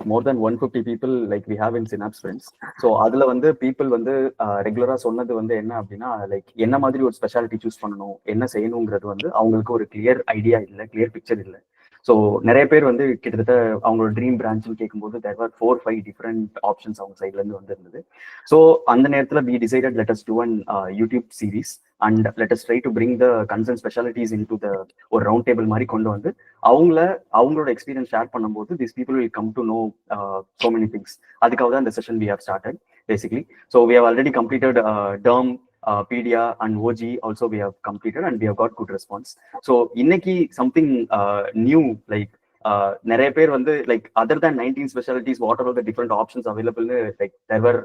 more than 150 people like we have in Synapse Friends. So அதுல வந்து people வந்து ரெகுலரா சொன்னது வந்து என்ன அப்படின்னா லைக் என்ன மாதிரி ஒரு ஸ்பெஷாலிட்டி சூஸ் பண்ணணும், என்ன செய்யணுங்கிறது வந்து அவங்களுக்கு ஒரு கிளியர் ஐடியா இல்லை, கிளியர் பிக்சர் இல்லை. ஸோ நிறைய பேர் வந்து கிட்டத்தட்ட அவங்களோட ட்ரீம் பிரான்ச்னு கேட்கும்போது தேர் ஆர் 4-5 டிஃப்ரெண்ட் ஆப்ஷன்ஸ் அவங்க சைட்ல இருந்து வந்திருந்தது. ஸோ அந்த நேரத்தில் we decided let us do an YouTube series and let us try to bring the concerned specialties into the ஒரு ரவுண்ட் டேபிள் மாதிரி கொண்டு வந்து அவங்களோட எக்ஸ்பீரியன்ஸ் ஷேர் பண்ணும்போது these people will come to know so many things. அதுக்காக தான் இந்த session we have started basically. So we have already completed derm, PDA and OG also we have completed and we have got good response. So இன்னைக்கு something new like நிறைய பேர் வந்து like other than 19 specialties what are the different options available, like there were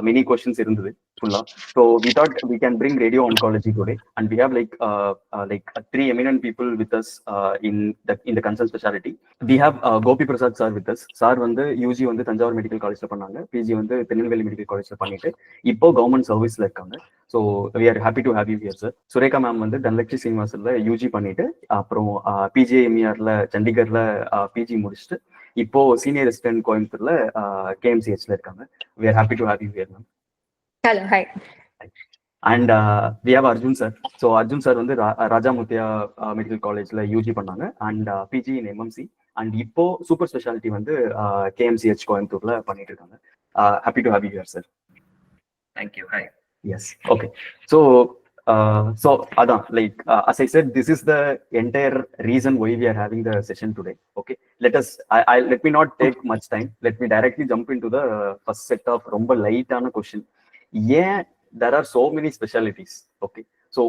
many questions இருந்தது full. So we thought we can bring radio oncology today and we have like 3 eminent people with us in the concerned specialty. We have Gopi Prasad sir with us. Sir வந்து UG வந்து Thanjavur medical காலேஜ்ல பண்ணாங்க, PG வந்து Tirunelveli medical காலேஜ்ல பண்ணிட்டு இப்போ government சர்வீஸ்ல இருக்காங்க. So we are happy to have you here sir. Sureka ma'am வந்து தனலட்சுமி சீனிவாசன்ல UG பண்ணிட்டு அப்புறம் PGIMERல சண்டிகர்ல PG முடிச்சுட்டு இப்போ சீனியர் ரெசிடென்ட் கோயம்புத்தூர்ல KMCHல இருக்காங்க. We are happy to have you here ma'am. Hello, hi. And we have Arjun sir. So Arjun sir வந்து ராஜா Muthiah medical காலேஜ்ல UG பண்ணாங்க and PG in MMC and இப்போ சூப்பர் ஸ்பெஷாலிட்டி வந்து KMCH கோயம்புத்தூர்ல பண்ணிட்டு இருக்காங்க. Happy to have you here sir. Thank you. Hi. Yes. Okay. So Adan, like as I said, this is the entire reason why we are having the session today. Okay. Let me not take much time. Let me directly jump into the first set of romba light ana question. Yeah, there are so many specialties. Okay. So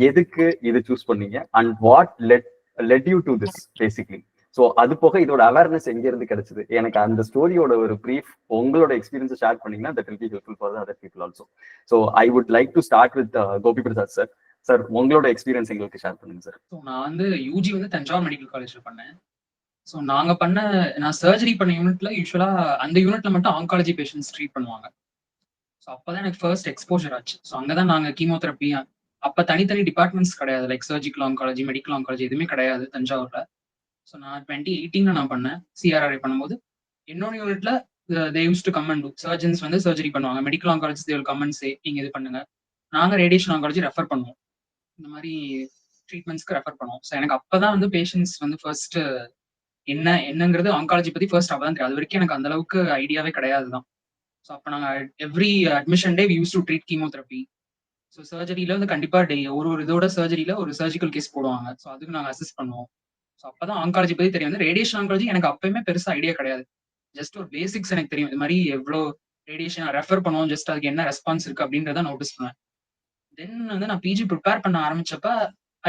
edukku idu choose pannீங்க and what led you to this basically. So அது போக இதோட awareness எங்க இருந்து கிடைச்சது, எனக்கு அந்த ஸ்டோரியோட ஒரு brief உங்களோட எக்ஸ்பீரியன்ஸை ஷேர் பண்ணீங்கன்னா that will be helpful for other people also. So I would like to start with Gopi Prasad sir. Sir உங்களோட எக்ஸ்பீரியன்ஸ் எங்களுக்கு ஷேர் பண்ணுங்க சார். ஸோ நான் வந்து யூஜி வந்து தஞ்சாவூர் மெடிக்கல் காலேஜ்ல பண்ணேன். ஸோ நான் சர்ஜரி பண்ண யூனிட்ல யூஸ்வலா அந்த யூனிட்ல மட்டும் ஆங்காலஜி பேஷண்ட்ஸ் ட்ரீட் பண்ணுவாங்க. ஸோ அப்பதான் எனக்கு ஃபர்ஸ்ட் எக்ஸ்போஜர் ஆச்சு. ஸோ அங்கதான் நாங்க கீமோதெரப்பி அப்ப தனித்தனி டிபார்ட்மெண்ட்ஸ் கிடையாது, like surgical oncology, medical oncology எதுவுமே கிடையாது தஞ்சாவூர்ல. ஸோ நான் 2018 நான் பண்ணேன் CRRI பண்ணும்போது. என்னோட யூனிட்ல they use to come and do, surgeons வந்து சர்ஜரி பண்ணுவாங்க, medical oncologist they will come and say நீங்க இது பண்ணுங்க. நாங்க ரேடியேஷன் ஆங்காலஜி ரெஃபர் பண்ணுவோம், இந்த மாதிரி ட்ரீட்மெண்ட்ஸ்க்கு ரெஃபர் பண்ணுவோம். ஸோ எனக்கு அப்பதான் வந்து பேஷண்ட்ஸ் வந்து ஃபர்ஸ்ட் என்னங்கிறது ஆங்காலஜி பத்தி ஃபர்ஸ்ட் அப்பதான் தெரியும். அது வரைக்கும் எனக்கு அந்த அளவுக்கு ஐடியாவே கிடையாது தான். ஸோ அப்போ நாங்க every admission day we use to treat chemotherapy. So சர்ஜரியில வந்து கண்டிப்பா ஒரு இதோட சர்ஜரியில ஒரு சர்ஜிக்கல் கேஸ் போடுவாங்க. ஸோ அதுக்கு நாங்க அசிஸ்ட் பண்ணுவோம். ஸோ அப்பதான் ஆங்காலஜி பத்தி தெரியும். வந்து ரேடியேஷன் ஆங்காலஜி எனக்கு அப்பயுமே பெருசா ஐடியா கிடையாது, ஜஸ்ட் ஒரு பேசிக்ஸ் எனக்கு தெரியும். இது மாதிரி எவ்வளோ ரேடியேஷன் ரெஃபர் பண்ணுவோம், ஜஸ்ட் அதுக்கு என்ன ரெஸ்பான்ஸ் இருக்கு அப்படின்றத நோட்டீஸ் பண்ணுவேன். தென் வந்து நான் பிஜி ப்ரிப்பேர் பண்ண ஆரம்பிச்சப்ப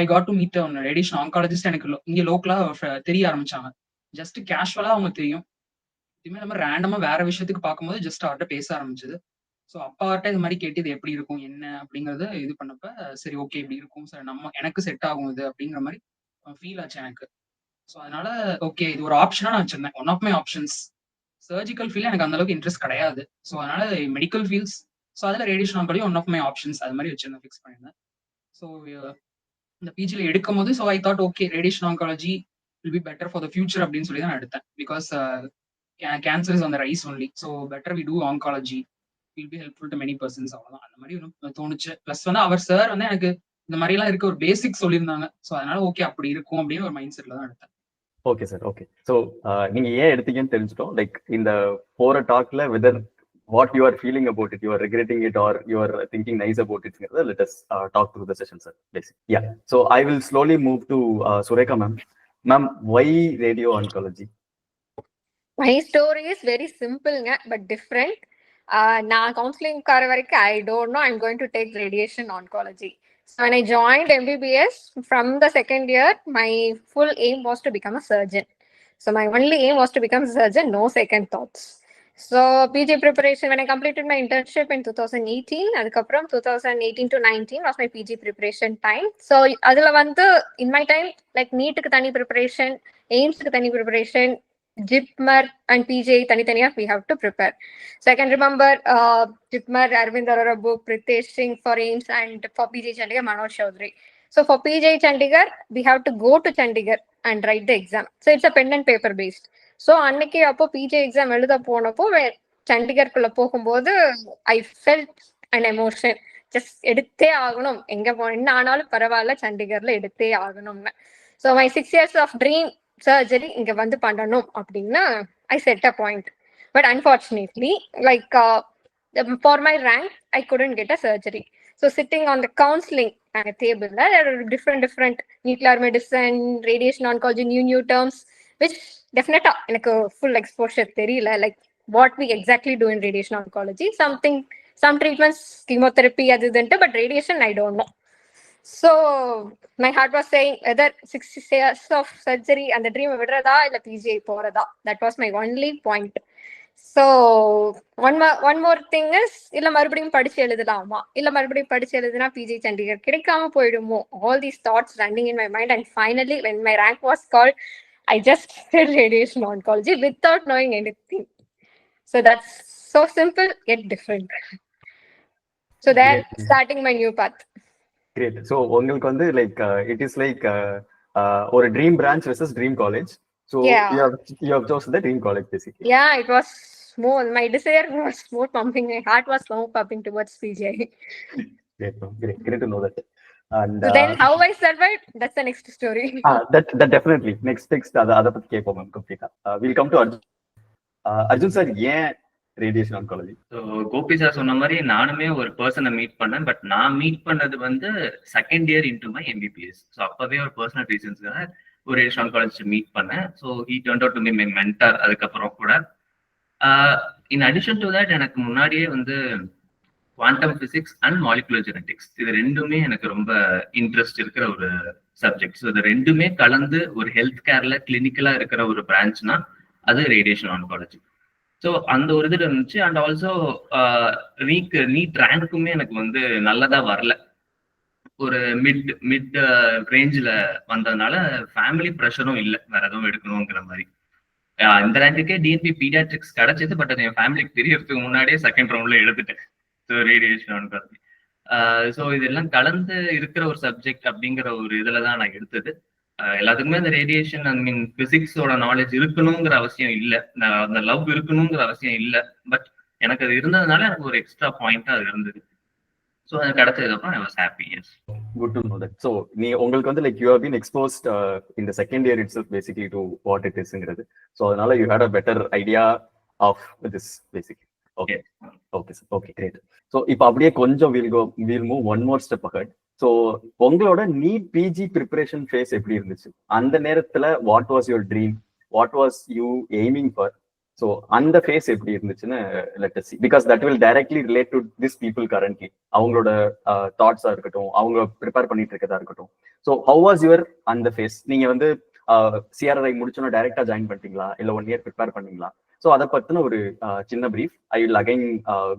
I got to meet radiation oncologist எனக்கு இங்க லோக்கலா தெரிய ஆரம்பிச்சாங்க. ஜஸ்ட் கேஷுவலா அவங்க தெரியும், இதுமே நம்ம ரேண்டமா வேற விஷயத்துக்கு பார்க்கும்போது ஜஸ்ட் அவர்கிட்ட பேச ஆரம்பிச்சது. ஸோ அப்பாட்ட இது மாதிரி கேட்டு இது எப்படி இருக்கும் என்ன அப்படிங்கறத இது பண்ணப்ப சரி ஓகே இப்படி இருக்கும் சார், எனக்கு செட் ஆகும் இது அப்படிங்கிற மாதிரி ஃபீல் ஆச்சு எனக்கு. ஸோ அதனால ஓகே இது ஒரு ஆப்ஷனா நான் வச்சிருந்தேன், one of my options. Surgical field எனக்கு அந்த அளவுக்கு இன்ட்ரெஸ்ட் கிடையாது. ஸோ அதனால மெடிக்கல் ஃபீல்ட்ஸ், ஸோ அதில் radiation oncology one of my options அது மாதிரி வச்சிருந்தேன், ஃபிக்ஸ் பண்ணியிருந்தேன். ஸோ இந்த பிஜியில் எடுக்கும் போது so I thought okay radiation oncology will be better for the future அப்படின்னு சொல்லி தான் நான் எடுத்தேன். Because cancer is on the rise only, so better we do oncology will be helpful to many persons. அவ்வளோதான், அந்த மாதிரி தோணுச்சு. ப்ளஸ் வந்து அவர் சார் வந்து எனக்கு இந்த மாதிரி எல்லாம் இருக்க ஒரு பேசிக் சொல்லியிருந்தாங்க. ஸோ அதனால ஓகே அப்படி இருக்கும் அப்படின்னு ஒரு மைண்ட் செட்ல தான் எடுத்தேன். Okay sir. ஓகே. ஸோ நீங்க ஏன் எடுத்தீங்கன்னு தெரிஞ்சிட்டோம். லைக் இந்த போற டாக்ல weather what you are feeling about it, you are regretting it or you are thinking nice about it, let us talk through the session sir basically. Yeah, so I will slowly move to Surekha ma'am, why radio oncology? My story is very simple but different. நான் counseling கார வரைக்கும் I don't know I'm going to take radiation oncology. So when I joined MBBS from the second year, my full aim was to become a surgeon. So my only aim was to become a surgeon, no second thoughts. So PG preparation, when I completed my internship in 2018, adukapram 2018 to 19 was my PG preparation time. So adula vandu in my time like NEET ku tani preparation, AIIMS ku tani preparation, JIPMER and PG tani we have to prepare. So I can remember JIPMER Arvind Arora book, Pritesh Singh for AIIMS, and for PG Chandigarh Manoj Chaudhary. So for PG Chandigarh we have to go to Chandigarh and write the exam. So it's a pen and paper based. So அன்னைக்கு அப்போ PG exam எழுத போனப்போ சண்டிகர்க்குள்ள போகும்போது I felt an emotion. Just எடுத்தே ஆகணும், எங்க என்ன ஆனாலும் பரவாயில்ல, சண்டிகர்ல எடுத்தே ஆகணும்னு. So my 6 years of dream surgery இங்க வந்து பண்ணணும் அப்படின்னு I set a point. But unfortunately like for my rank I couldn't get a surgery. So sitting on the counselling டேபிள்ல different nuclear medicine, radiation oncology, new terms which டெஃபினட்டா எனக்கு full exposure தெரியல. Like what we exactly do in radiation oncology, some treatments, chemotherapy adutante, but radiation I don't know. So my heart was saying whether 6 years of surgery and the dream vidradha illa PGI poradha. That was my only point. So one more thing is, illa marubadiyum padichu eludalama, illa marubadiyum padichu eludina PGI Chandigarh kedaikama poidumo, all these thoughts running in my mind. And finally when my rank was called, I just did radiation oncology without knowing anything. So that's so simple yet different. So then starting my new path. Great. So உங்களுக்கு வந்து like it is like ஒரு dream branch versus dream college. So Yeah. you have chosen the dream college basically. Yeah, it was more, my desire was more pumping, my heart was more pumping towards PGI. Great to know that. And So then how I survived, that's the next story. that definitely next அத பத்தி கேட்போம் ma'am கம்ப்ளீட்டா. We'll come to Arjun sir, ஏன் radiation oncology? So Gopi sir சொன்ன மாதிரி நானுமே ஒரு பர்சனை மீட் பண்ணேன். பட் நான் மீட் பண்ணது வந்து second year into my MBBS. So அப்பவே ஒரு பர்சனல் ரீசன்ஸ்க்காக ஒரு ரேடியேஷன் ஆன்காலஜிஸ்ட் மீட் பண்ணேன். So he turned out to be my mentor. அதுக்கப்புறம் கூட இன் அடிஷன் டு தட் எனக்கு முன்னாடியே வந்து quantum physics and molecular genetics இது ரெண்டுமே எனக்கு ரொம்ப இன்ட்ரெஸ்ட் இருக்கிற ஒரு சப்ஜெக்ட். ஸோ இது ரெண்டுமே கலந்து ஒரு ஹெல்த் கேர்ல கிளினிக்கலா இருக்கிற ஒரு பிரான்ச்னா அது ரேடியேஷன் ஆன்காலஜி. ஸோ அந்த ஒரு இதுல இருந்துச்சு. அண்ட் ஆல்சோ நீட் ரேங்க்குமே எனக்கு வந்து நல்லதா வரல. ஒரு மிட் ரேஞ்சில் வந்ததுனால ஃபேமிலி ப்ரெஷரும் இல்லை வேற எதுவும் எடுக்கணுங்கிற மாதிரி. இந்த ரேங்குக்கே டிஎன்பி பீடியாட்ரிக்ஸ் கிடைச்சது. பட் அது என் ஃபேமிலிக்கு தெரியறதுக்கு முன்னாடியே செகண்ட் ரவுண்ட்ல எடுத்துட்டேன். So radiation oncology. ஸோ இதெல்லாம் கலந்து இருக்கிற ஒரு சப்ஜெக்ட் அப்படிங்கிற ஒரு இதுல தான் நான் எடுத்தது. எல்லாத்துக்குமே அந்த ரேடியேஷன் ஐ மீன் பிசிக்ஸோட நாலேஜ் இருக்கணுங்கிற அவசியம் இல்லை, அந்த லவ் இருக்கணுங்கிற அவசியம் இல்லை. பட் எனக்கு அது இருந்ததுனால எனக்கு ஒரு எக்ஸ்ட்ரா பாயிண்டா அது இருந்தது. ஸோ அது கிடைச்சதுக்கு அப்புறம் I was happy. Yes, good to know that. So நீ உங்களுக்கு வந்து like you have been exposed in the second year itself basically to what it இஸ்ங்கிறது. ஸோ அதனால you had a better idea of this basically. Okay okay great. So இப்போ அப்படியே கொஞ்சம் we'll move one more step ahead. So உங்களோட NEET PG preparation phase எப்படி இருந்துச்சு அந்த நேரத்துல? What was your dream, what was you aiming for? So அந்த face எப்படி இருந்துச்சுன்னு let us see, because that will directly relate to this people currently. அவங்களோட தாட்ஸா இருக்கட்டும், அவங்க ப்ரிப்பேர் பண்ணிட்டு இருக்கதா இருக்கட்டும். ஸோ how was your அந்த ஃபேஸ்? நீங்க வந்து சிஆர்ஐ முடிச்சோன்னா டைரக்டா ஜாயின் பண்ணிட்டீங்களா, இல்ல 1 year ப்ரிப்பேர் பண்ணீங்களா? ஸோ அதை பத்தின ஒரு சின்ன brief. I will again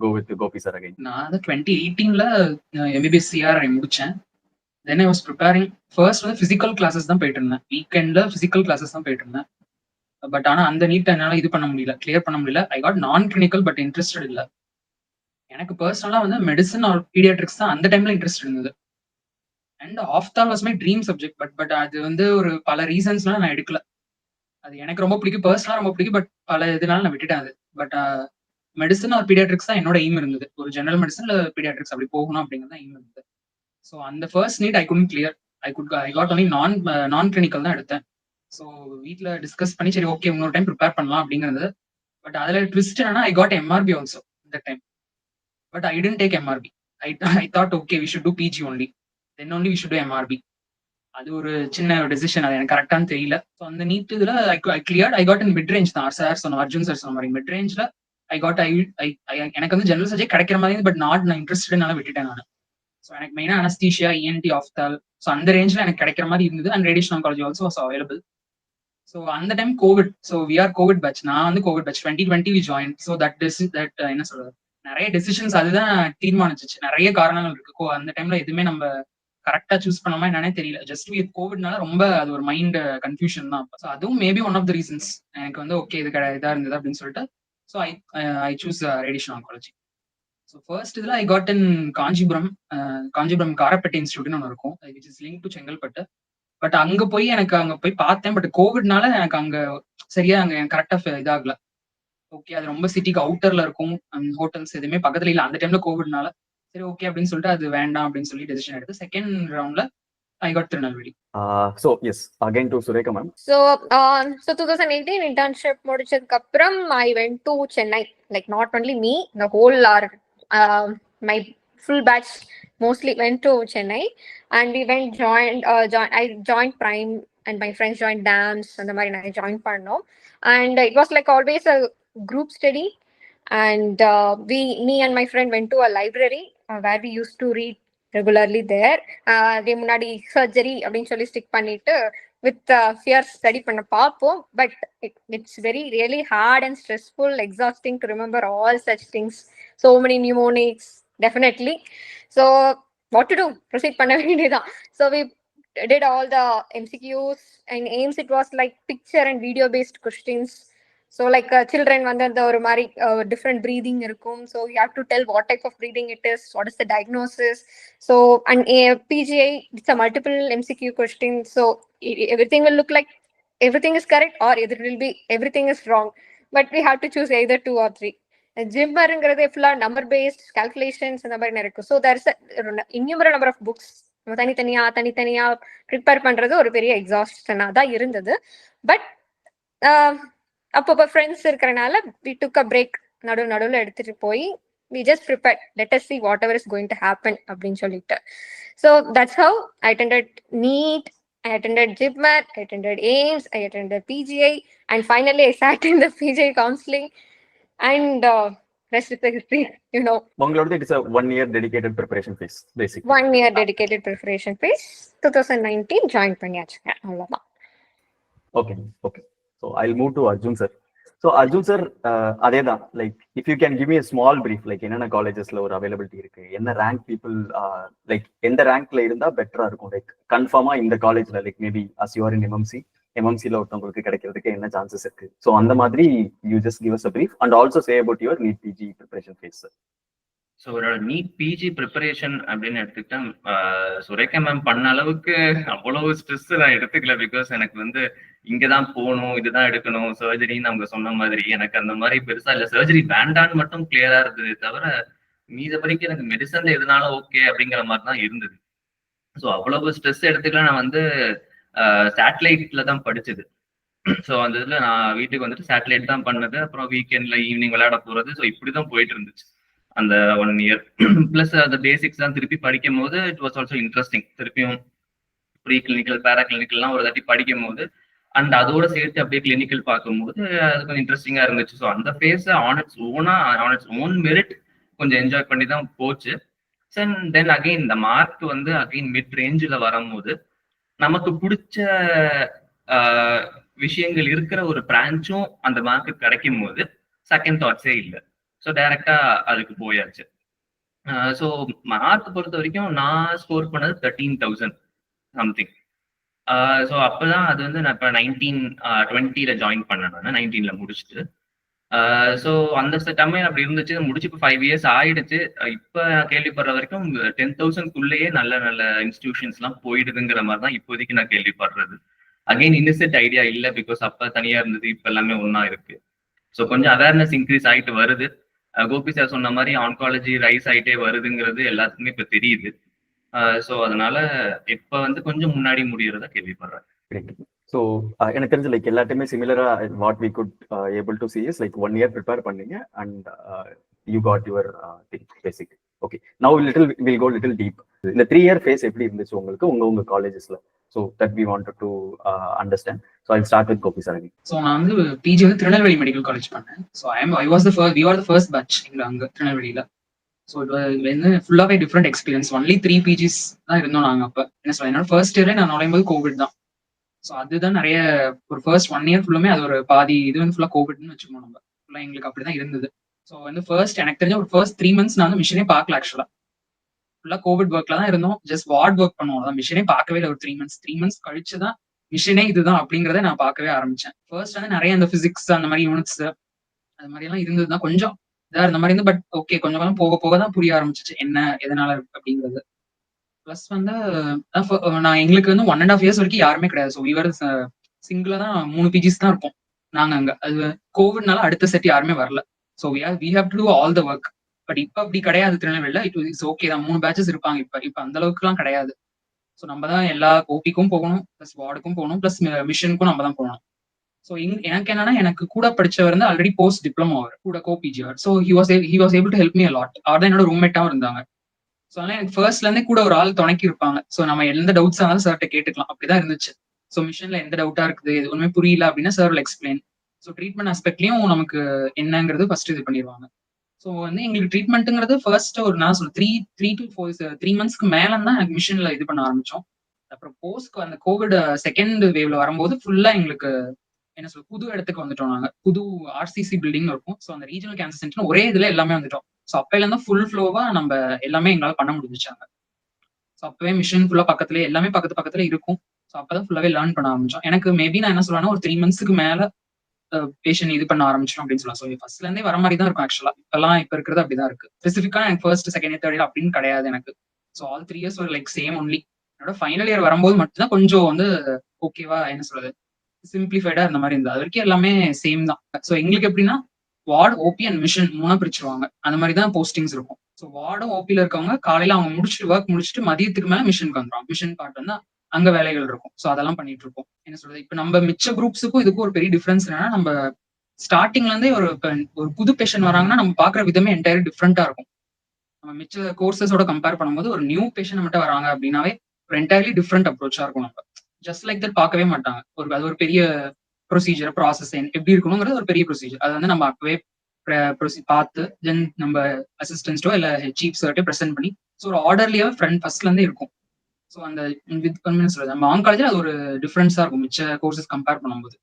go with Gopi sir again. நான் 2018ல MBBS CRI முடிச்சேன். Then I was preparing. First வந்து பிசிக்கல் கிளாஸஸ் தான் போயிட்டு இருந்தேன். வீக்கெண்ட்ல பிசிக்கல் கிளாஸஸ் தான் போயிட்டு இருந்தேன். பட் ஆனா அந்த நீட் என்னால இது பண்ண முடியல, கிளியர் பண்ண முடியல. ஐ காட் நான் கிளினிக்கல் பட் இன்ட்ரெஸ்டட் இல்ல. எனக்கு பர்சனலா வந்து மெடிசன் ஆர் பீடியாட்ரிக்ஸ் தான் அந்த டைம்ல இன்ட்ரெஸ்ட் இருந்தது. And ophthal was my dream subject. But அது வந்து ஒரு பல ரீசன்ஸ்லாம் நான் எடுக்கல. அது எனக்கு ரொம்ப பிடிக்கும், பர்சனலா ரொம்ப பிடிக்கும். பட் பல இதனால நான் விட்டுட்டேன் அது. பட் மெடிசன் ஆர் பீடியாட்ரிக்ஸ் தான் என்னோட எய்ம் இருந்தது. ஒரு ஜெனரல் மெடிசன் இல்ல பீடியாட்ரிக்ஸ் அப்படி போகணும் அப்படிங்கிறது தான் எய்ம் இருந்தது. ஸோ அந்த first NEET I couldn't clear. I got only நான் கிளினிக்கல் தான் எடுத்தேன். ஸோ வீட்டில் டிஸ்கஸ் பண்ணி சரி ஓகே இன்னொரு டைம் ப்ரிப்பேர் பண்ணலாம் அப்படிங்கிறது. பட் அதில் ட்விஸ்ட் என்னன்னா ஐ காட் MRB ஆல்சோ இந்த time. But I didn't take MRB. I thought okay we should do PG only, then only we should do MRB. அது ஒரு சின்ன டெசிஷன், அது எனக்கு கரெக்டானு தெரியல. ஸோ அந்த நீட் இதுல I cleared. I got in mid range தான். சார் சொன்ன அர்ஜுன் சார் சொன்ன மாதிரி மிட் ரேஞ்ச்ல எனக்கு வந்து ஜெனரல் சப்ஜெக்ட் கிடைக்கிற மாதிரி, பட் நான் இன்ட்ரெஸ்டட்னால விட்டுட்டேன் நான். ஸோ எனக்கு மெயினா அனஸ்தீஷியா, ENT, ஆஃப்தால், ஸோ அந்த ரேஞ்ச்ல எனக்கு கிடைக்கிற மாதிரி இருந்தது. And radiation oncology also was available. So அந்த time Covid. So we are Covid batch. நான் வந்து Covid batch 2020 we join. So that என்ன சொல்றது, நிறைய டெசிஷன்ஸ் அதுதான் தீர்மானிச்சிச்சு. நிறைய காரணங்கள் இருக்கு. அந்த டைம்ல எதுவுமே நம்ம கரெக்டா சூஸ் பண்ணாம என்னன்னே தெரியல. ஜஸ்ட் வித் கோவிட்னால ரொம்ப அது ஒரு மைண்ட் கன்ஃபியூஷன் தான். ஸோ அதுவும் maybe one of the reasons எனக்கு வந்து ஓகே இது இதா இருந்தது அப்படின்னு சொல்லிட்டு. So I choose radiation oncology. So first இதில் I got in Kanchipuram Karapettai இன்ஸ்டியூட்னு ஒன்று இருக்கும், which is link to Chengalpattu. But அங்க போய் பார்த்தேன். பட் கோவிட்னால எனக்கு அங்க சரியா அங்க கரெக்டா இதாகல. ஓகே, அது ரொம்ப சிட்டிக்கு அவுட்டர்ல இருக்கும். ஹோட்டல்ஸ் எதுவுமே பக்கத்துல இல்ல அந்த டைம்ல கோவிட்னால. சரி ஓகே அப்படின்னு சொல்லிட்டு அது வேண்டாம் அப்படின்னு சொல்லி டெசிஷன் எடுத்து செகண்ட் ரவுண்ட்ல I got Tirunelveli. So yes, again to Surekha ma'am. So 2018 internship முடிச்சதுக்கு அப்புறம் I went to Chennai. Like not only me, the whole my full batch mostly went to Chennai, and we went I joined Prime, and my friends joined Dams, and the மாதிரி நான் join பண்ணோம். And it was like always a group study, and me and my friend went to a library where we used to read regularly there. அதே முன்னாடி surgery அப்படின்னு சொல்லி stick பண்ணிட்டு with fear study பண்ண பார்ப்போம். But it's very really heart and stressful, exhausting to remember all such things, so many mnemonics, definitely. So what to do, proceed பண்ண வேண்டியதான். So we did all the MCQs, and aims it was like picture and video based questions. So like children வந்து அந்த ஒரு மாதிரி different breathing இருக்கும். So you have to tell what type of breathing it is, what is the diagnosis. So and PGI, it's a multiple MCQ question. So everything will look like everything is correct, or it will be everything is wrong. But we have to choose either 2 or 3. ஜிம்மருங்கிறது ஃபுல்லாக number paste calculations அந்த மாதிரி இருக்கும். So there is innumerable number of books. நம்ம தனித்தனியா prepare பண்றது ஒரு பெரிய எக்ஸாஸ்டனாக தான் இருந்தது. பட் அப்போ ஃப்ரெண்ட்ஸ் இருக்கிறனால வி டுக் அ பிரேக், நடுவில் எடுத்துட்டு போய் we just prepared, let us see whatever is going to happen அப்படின்னு சொல்லிட்டு. So that's how I attended NEET, I attended JIPMET, I attended AIMS, I attended PGI, and finally I sat in the PGI counseling, and rest is history, you know. உங்களோட it's a 1 year dedicated preparation phase basically. 1 year dedicated preparation phase. 2019 join பண்ணியாச்சுங்க, அவ்வளவுதான். Okay. So I'll move to Arjun sir. So Arjun sir, அதேதான், like if you can give me a small brief, like என்னென்ன காலேஜஸ்ல ஒரு availability இருக்கு, என்ன rank people like எந்த ரேங்க்ல இருந்தா பெட்டரா இருக்கும், லைக் கன்ஃபார்மா இந்த காலேஜ்ல like maybe as you are in MMCல ஒருத்தவங்களுக்கு கிடைக்கிறதுக்கு என்ன சான்சஸ் இருக்கு. ஸோ அந்த மாதிரி you just give us a brief and also say about your NEET PG preparation phase. So ஒரு நீட் பிஜி ப்ரிப்பரேஷன் அப்படின்னு எடுத்துக்கிட்டா சுரேகா மேம் பண்ண அளவுக்கு அவ்வளவு ஸ்ட்ரெஸ் நான் எடுத்துக்கல. பிகாஸ் எனக்கு வந்து இங்கதான் போகணும், இதுதான் எடுக்கணும், சர்ஜரின்னு அவங்க சொன்ன மாதிரி எனக்கு அந்த மாதிரி பெருசா இல்லை. சர்ஜரி வேண்டான்னு மட்டும் கிளியரா இருந்தது தவிர மீதபடிக்கு எனக்கு மெடிசன்ல எதுனாலும் ஓகே அப்படிங்கிற மாதிரி தான் இருந்தது. ஸோ அவ்வளவு ஸ்ட்ரெஸ் எடுத்துக்கலாம். நான் வந்து சேட்டலைட்ல தான் படிச்சது. ஸோ அந்த இதுல நான் வீட்டுக்கு வந்துட்டு சேட்டலைட் தான் பண்ணது. அப்புறம் வீக்கெண்ட்ல ஈவினிங் விளையாட போறது. ஸோ இப்படிதான் போயிட்டு இருந்துச்சு அந்த 1 year. பிளஸ் அந்த பேசிக்ஸ் தான் திருப்பி படிக்கும் போது இட் வாஸ் ஆல்சோ இன்ட்ரெஸ்டிங். திருப்பியும் ப்ரீ கிளினிக்கல் பேரா கிளினிக்கல்லாம் ஒரு தாட்டி படிக்கும் போது அண்ட் அதோட சேர்த்து அப்படியே கிளினிக்கல் பார்க்கும்போது அது கொஞ்சம் இன்ட்ரெஸ்டிங்கா இருந்துச்சு. ஸோ அந்த ஃபேஸ ஆன் இட்ஸ் ஓன் மெரிட் கொஞ்சம் என்ஜாய் பண்ணி தான் போச்சு. தென் அகைன் இந்த மார்க் வந்து அகைன் மிட் ரேஞ்சில் வரும்போது நமக்கு பிடிச்ச விஷயங்கள் இருக்கிற ஒரு பிரான்ச்சும் அந்த மார்க்கு கிடைக்கும் போது செகண்ட் தாட்ஸே இல்லை. ஸோ டைரக்டா அதுக்கு போயாச்சு. ஸோ மார்க் பொறுத்த வரைக்கும் நான் ஸ்கோர் பண்ணது 13,000 சம்திங். ஸோ அப்போதான் அது வந்து நான் இப்போ 2020 ஜாயின் பண்ணேன். நான் 19 முடிச்சுட்டு. ஸோ அந்த தமிழ் அப்படி இருந்துச்சு. முடிச்சு இப்போ 5 years ஆயிடுச்சு. இப்போ கேள்விப்படுற வரைக்கும் 10,000க்குள்ளேயே நல்ல நல்ல இன்ஸ்டிடியூஷன்ஸ்லாம் போயிடுதுங்கிற மாதிரி தான் இப்போதைக்கு நான் கேள்விப்படுறது. அகைன் இன்னிசெட் ஐடியா இல்லை, பிகாஸ் அப்போ தனியாக இருந்தது, இப்போ எல்லாமே ஒன்றா இருக்கு. ஸோ கொஞ்சம் அவேர்னஸ் இன்க்ரீஸ் ஆகிட்டு வருது. கோபி சார் சொன்ன மாதிரி ஆன்காலஜி ரைஸ் ஆகிட்டே வருதுங்கிறது எல்லாத்துக்குமே இப்போ தெரியுது. ஸோ அதனால இப்போ வந்து கொஞ்சம் முன்னாடி முடியறத கேள்விப்படுறேன். ஸோ எனக்கு தெரிஞ்ச லைக் எல்லாத்தையுமே சிமிலரா what we could able to see is like 1 year prepare பண்ணீங்க and you got your basic. Okay, now will go little deep. இந்த 3 year ஃபேஸ் எப்படி இருந்துச்சு உங்களுக்கு உங்க காலேஜஸ்ல? So that we wanted to understand. So I start with Gopi sir. So நான் வந்து PG வந்து திருநெல்வேலி மெடிக்கல் காலேஜ் பண்ணேன். So we are the first batch இங்க அங்க திருநெல்வேலியில. ஸோ இது வந்து ஃபுல்லாவே டிஃப்ரெண்ட் எக்ஸ்பீரியன்ஸ். ஒன்லி 3 பிஜிஸ் தான் இருந்தோம் நாங்க. அப்ப என்ன சொல்ல, என்னோட ஃபர்ஸ்ட் இயர்ல நான் நுழையும் போது கோவிட் தான். ஸோ அதுதான் நிறைய ஒரு ஃபர்ஸ்ட் 1 year ஃபுல்லுமே அது ஒரு பாதி இது வந்து ஃபுல்லா கோவிட்னு வச்சுக்கணும். நம்ம ஃபுல்லா எங்களுக்கு அப்படிதான் இருந்தது. ஸோ வந்து ஃபர்ஸ்ட் எனக்கு தெரிஞ்ச ஒரு ஃபர்ஸ்ட் 3 months நான் வந்து மிஷினே பார்க்கல. ஆக்சுவலா ஃபுல்லா கோவிட் ஒர்க்ல தான் இருந்தோம். ஜஸ்ட் வார்ட் ஒர்க் பண்ணுவோம். அதான் மிஷினே பார்க்கவே இல்லை ஒரு 3 months கழிச்சுதான் மிஷினே இதுதான் அப்படிங்கிறத நான் பார்க்கவே ஆரம்பிச்சேன். ஃபர்ஸ்ட் வந்து நிறைய அந்த பிசிக்ஸ் அந்த மாதிரி யூனிட்ஸ் அது மாதிரி எல்லாம் இருந்ததுதான் கொஞ்சம் இதா இருந்த மாதிரி இருந்து. பட் ஓகே, கொஞ்சம் போக போக தான் புரிய ஆரம்பிச்சிச்சு என்ன எதனால அப்படிங்கிறது. ப்ளஸ் வந்து நான் எங்களுக்கு வந்து 1.5 years வரைக்கும் யாருமே கிடையாது. ஸோ இவர் சிங்கிளா தான் 3 பிஜிஸ் தான் இருப்போம் நாங்க அங்க. அது கோவிட்னால அடுத்த செட் யாருமே வரல. So we have to do all the work. But இப்ப அப்படி கிடையாது திருநெல்வேலியில. இட்ஸ் ஓகே தான், 3 பேட்சஸ் இருப்பாங்க. இப்ப அந்த அளவுக்குலாம் கிடையாது. ஸோ நம்ம தான் எல்லா ஓபிக்கும் போகணும், ப்ளஸ் வார்டுக்கும் போகணும், ப்ளஸ் மிஷனுக்கும் நம்ம தான் போகணும். ஸோ எனக்கு என்னன்னா, எனக்கு கூட படிச்சவர் வந்து ஆல்ரெடி போஸ்ட் டிப்ளமோ அவர் கூட கோபிஜிஆர். So he was able to help me a lot. அவர் தான் என்னோட ரூம்மேட்டாவும் இருந்தாங்க. ஸோ அதனால எனக்கு ஃபர்ஸ்ட்ல இருந்தே கூட ஒரு ஆள் துணைக்கி இருப்பாங்க. ஸோ நம்ம எந்த டவுட்ஸ் ஆனாலும் சார்கிட்ட கேட்டுக்கலாம். அப்படிதான் இருந்துச்சு. ஸோ மிஷன்ல எந்த டவுட்டா இருக்குது, இது ஒண்ணுமே புரியல அப்படின்னா sir will explain. So treatment ஆஸ்பெக்ட்லயும் நமக்கு என்னங்கிறது ஃபர்ஸ்ட் இது பண்ணிடுவாங்க. ஸோ வந்து எங்களுக்கு ட்ரீட்மெண்ட்டுங்கிறது ஃபர்ஸ்ட் ஒரு நான் சொல்ல 3 monthsக்கு மேல தான் எனக்கு மிஷன்ல இது பண்ண ஆரம்பிச்சோம். அப்புறம் போஸ்ட் அந்த கோவிட் செகண்ட் வேவ்ல வரும்போது ஃபுல்லா எங்களுக்கு என்ன சொல்ல புது இடத்துக்கு வந்துட்டோம். நாங்க புது ஆர்சிசி பில்டிங் இருக்கும். ஸோ அந்த ரீஜனல் கேன்சர் சென்டர் ஒரே இதுல எல்லாமே வந்துட்டோம். ஸோ அப்பையில இருந்தா ஃபுல் ஃப்ளோவா நம்ம எல்லாமே எங்களால பண்ண முடிஞ்சிச்சாங்க. ஸோ அப்பவே மிஷின் ஃபுல்லா பக்கத்துலயே எல்லாமே பக்கத்துல இருக்கும். ஸோ அப்பதான் ஃபுல்லாவே லேர்ன் பண்ண ஆரம்பிச்சோம். எனக்கு மேபி நான் என்ன சொல்லுவேன்னா ஒரு 3 monthsக்கு மேல பேஷண்ட் இது பண்ண ஆரம்பிச்சிடும் அப்படின்னு சொல்லலாம். ஸோ ஃபர்ஸ்ட்ல இருந்தே வர மாதிரி தான் இருக்கும் ஆக்சுவலா. இப்ப இருக்கிறது அப்படிதான் இருக்கு. ஸ்பெசிஃபிக்கா எனக்கு first second year third year அப்படின்னு கிடையாது எனக்கு. ஸோ ஆல் 3 years ஒரு லைக் சேம் ஒன்லி. என்னோட ஃபைனல் இயர் வரும்போது மட்டும்தான் கொஞ்சம் வந்து ஓகேவா என்ன சொல்றது சிம்பிளிஃபைடா இந்த மாதிரி இருந்தது. அது வரைக்கும் எல்லாமே சேம் தான். ஸோ எங்களுக்கு எப்படின்னா வார்டு ஓபி அண்ட் மிஷன் 3 பிரிச்சிருவாங்க. அந்த மாதிரி தான் போஸ்டிங்ஸ் இருக்கும். ஸோ வார்டும் ஓபில இருக்கவங்க காலையில அவங்க முடிச்சுட்டு ஒர்க் முடிச்சுட்டு மதியத்துக்கு மேல மிஷனுக்கு வந்துடும். மிஷன் பார்ட் வந்து அங்க வேலைகள் இருக்கும். ஸோ அதெல்லாம் பண்ணிட்டு இருக்கோம். என்ன சொல்றது இப்ப நம்ம மிச்ச குரூப்ஸுக்கும் இதுக்கும் ஒரு பெரிய டிஃபரன்ஸ் என்னன்னா நம்ம ஸ்டார்டிங்ல இருந்தே ஒரு புது பேஷண்ட் வராங்கன்னா நம்ம பாக்குற விதமே என்டையர் டிஃப்ரெண்டா இருக்கும். நம்ம மிச்ச கோர்சஸோட கம்பேர் பண்ணும்போது ஒரு நியூ பேஷண்ட் மட்டும் வராங்க அப்படின்னாவே ஒரு என்டையர்லி டிஃப்ரெண்ட் அப்ரோச்சா இருக்கும். நம்ம ஜஸ்ட் லைக் தட் பார்க்கவே மாட்டாங்க. அது ஒரு பெரிய ப்ரொசீஜர் ப்ராசஸ் எப்படி இருக்கணுங்கிறது ஒரு பெரிய ப்ரொசீஜர். அது வந்து நம்ம அப்பவே பார்த்து தென் நம்ம அசிஸ்டன்ஸ்டோ இல்ல சீஃப் சர்ட்டோ பிரசென்ட் பண்ணி ஸோ ஒரு ஆர்டர்லியாவே ஃபர்ஸ்ட்ல இருந்தே இருக்கும். ஸோ அந்த சொல்றது நம்ம ஆன்காலஜில அது ஒரு டிஃபரன்ஸா இருக்கும் மிச்ச கோர்சஸ் கம்பேர் பண்ணும்போது.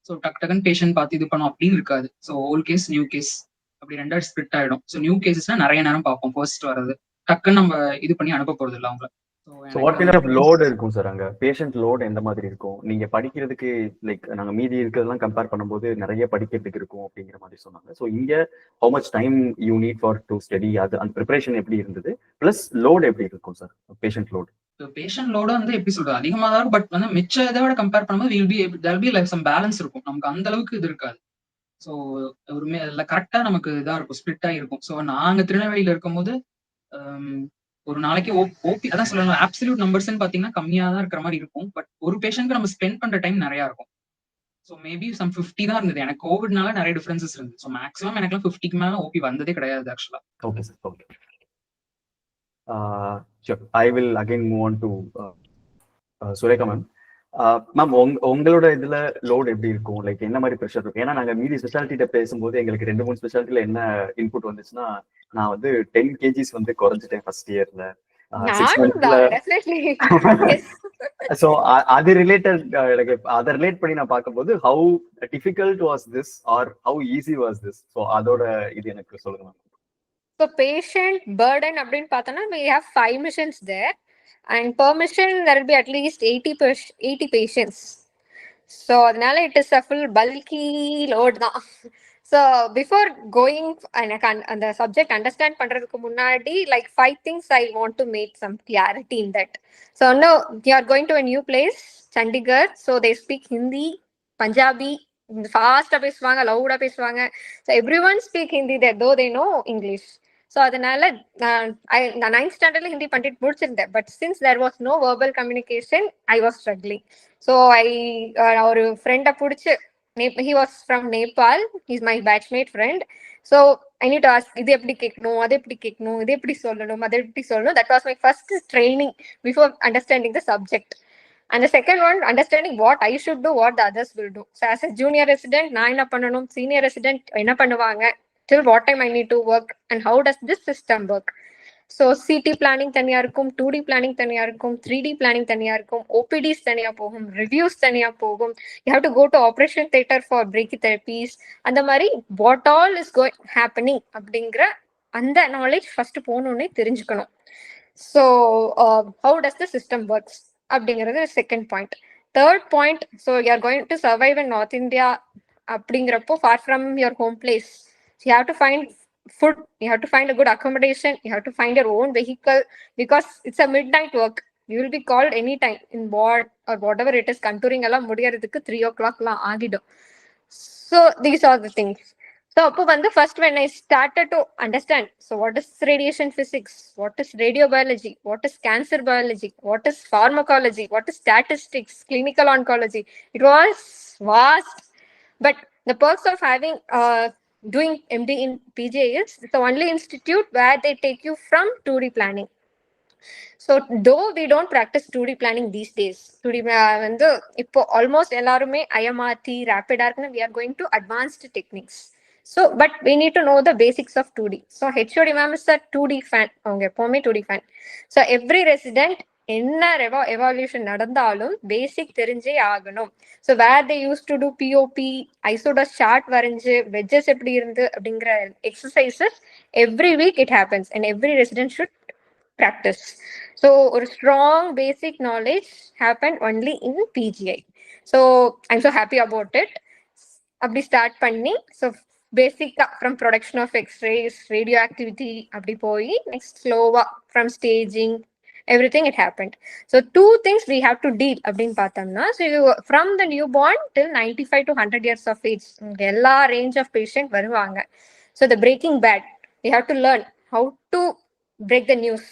ஸோ டக்குன்னு பேஷண்ட் பார்த்து இது பண்ணும் அப்படின்னு இருக்காது. So old case new case அப்படி ரெண்டா ஸ்பிளிட் ஆயிடும். ஸோ நியூ கேசஸ்னா நிறைய நேரம் பார்ப்போம் ஃபர்ஸ்ட் வர்றது. டக்குன்னு நம்ம இது பண்ணி அனுப்ப போறது இல்லை அவங்கள. So what kind of load இருக்கும் சார் அங்க? பேஷண்ட் லோட் எந்த மாதிரி இருக்கும்? நீங்க படிக்கிறதுக்கு லைக் நாங்க மீதி இருக்கிறதெல்லாம் கம்பேர் பண்ணும்போது நிறைய படிக்கிறதுக்கு இருக்கும் அப்படிங்கிற மாதிரி சொன்னாங்க. ஸோ இங்க how much time you need for to study, அது அந்த ப்ரிப்பரேஷன் எப்படி இருந்தது, பிளஸ் லோட் எப்படி இருக்கும் சார் பேஷண்ட் லோட்? பேஷண்ட் லோட வந்து எப்படி சொல்றது அதிகமா தான் இருக்கும். பட் வந்து மிச்ச இதை விட கம்பேர் பண்ணும்போது there'll be like some balance இருக்கும். நமக்கு அந்த அளவுக்கு இது இருக்காது. ஸோ ஒரு கரெக்டா நமக்கு இதா இருக்கும், ஸ்பிளிட் ஆகிருக்கும். ஸோ நாங்க திருநெல்வேலியில இருக்கும்போது ஒரு நாளைக்கு ஓபி அதான் சொல்லலாம் அப்சல்யூட் நம்பர்ஸ்ன்னு பாத்தீங்கன்னா கம்மியா தான் இருக்கிற மாதிரி இருக்கும். பட் ஒரு பேஷண்ட்க்கு நம்ம ஸ்பெண்ட் பண்ற டைம் நிறைய இருக்கும். ஸோ மேபி சம் 50 தான் இருந்தது. எனக்கு கோவிட்னால நிறைய டிஃபரன்சஸ் இருந்தது. ஸோ மேக்ஸிமம் எனக்குலாம் 50க்கு மேல ஓபி வந்ததே கிடையாது ஆக்சுவலா. Okay sir, okay. Sure. I will again move on to Sureka ma'am. Ma'am உங்களோட இதுல லோட் எப்படி இருக்கும், லைக் என்ன மாதிரி ப்ரெஷர் இருக்கும்? ஏன்னா நாங்க மீதி ஸ்பெஷாலிட்டிட்ட பேசும்போது எங்களுக்கு 2-3 ஸ்பெஷாலிட்டில என்ன இன்புட் வந்துச்சுன்னா, நான் வந்து 10 kgs வந்து குறைஞ்சிட்டேன் ஃபர்ஸ்ட் இயர்ல. 6 monthsல. So அது ரிலேட்டட் எனக்கு அதை ரிலேட் பண்ணி நான் பார்க்கும்போது how difficult was this or how easy was this? So அதோட இது எனக்கு சொல்லுங்க மேம். So patient burden அப்படின்னு பார்த்தோம்னா we have 5 missions there. And per mission, there will be at least 80 patients. So, it is a full bulky load. So, before going and the subject understand பண்றதுக்கு முன்னாடி, like 5 things I want to make some clarity in that. So, now you are going to a new place, Chandigarh. So, they speak Hindi, Punjabi, fast பேசுவாங்க, loud பேசுவாங்க. So, everyone speak Hindi there, though they know English. So அதனால நான் 9th standardல ஹிந்தி பண்ணிட்டு முடிச்சிருந்தேன். But since there was no verbal communication I was struggling. So ஒரு ஃப்ரெண்டை பிடிச்சி he was from Nepal, he's my batchmate friend. So I need to ask, இது எப்படி கேட்கணும், அது எப்படி கேட்கணும், இது எப்படி சொல்லணும், அது எப்படி சொல்லணும். That was my first training before understanding the subject. And the second one, understanding what I should do, what the others will do. So as a junior resident நான் என்ன பண்ணணும், senior resident என்ன பண்ணுவாங்க, till what time I need to work, and how does this system work. So CT planning தனியா இருக்கும், 2D planning தனியா இருக்கும், 3D planning தனியா இருக்கும், OPDs தனியா போகும், reviews தனியா போகும். You have to go to operation theater for brachytherapies. அந்த மாதிரி what all is happening அப்படிங்கிற அந்த knowledge first போனோடனே தெரிஞ்சுக்கணும். So how does the system works அப்படிங்கிறது second point. Third point, so you are going to survive in North India அப்படிங்கிறப்போ far from your home place. So you have to find food, you have to find a good accommodation, you have to find your own vehicle, because it's a midnight work. You will be called anytime in ward or whatever it is. Contouring எல்லாம் முடியறதுக்கு 3 o'clock எல்லாம் ஆகிடும். So these are the things. So அப்போ வந்து first when I started to understand, so what is radiation physics, what is radiobiology, what is cancer biology, what is pharmacology, what is statistics, clinical oncology, it was vast. But the perks of having doing MD in PJ is it's the only institute where they take you from 2D planning. So though we don't practice 2D planning these days, 2D வந்து இப்போ almost எல்லாருமே IMRT, rapid arc, we are going to advanced techniques. So but we need to know the basics of 2D. So HOD ma'am is a 2D fan. அவங்க எப்பவுமே 2D fan. So every resident என்ன evaluation நடந்தாலும் basic தெரிஞ்சே ஆகணும். So where they use to do POP, isodose chart வரைஞ்சு wedges எப்படி இருந்து அப்படிங்கிற exercises every week it happens and every resident should practice. So a strong basic knowledge happened only in PGI. So I'm so happy about it. Abdi start panni. So basic from production of X-rays, radioactivity, abdi poi. Next slower from staging, everything it happened. So two things we have to deal abdin patamna. So you, from the newborn till 95 to 100 years of age, ella range of patient varuvanga. So the breaking bad, we have to learn how to break the news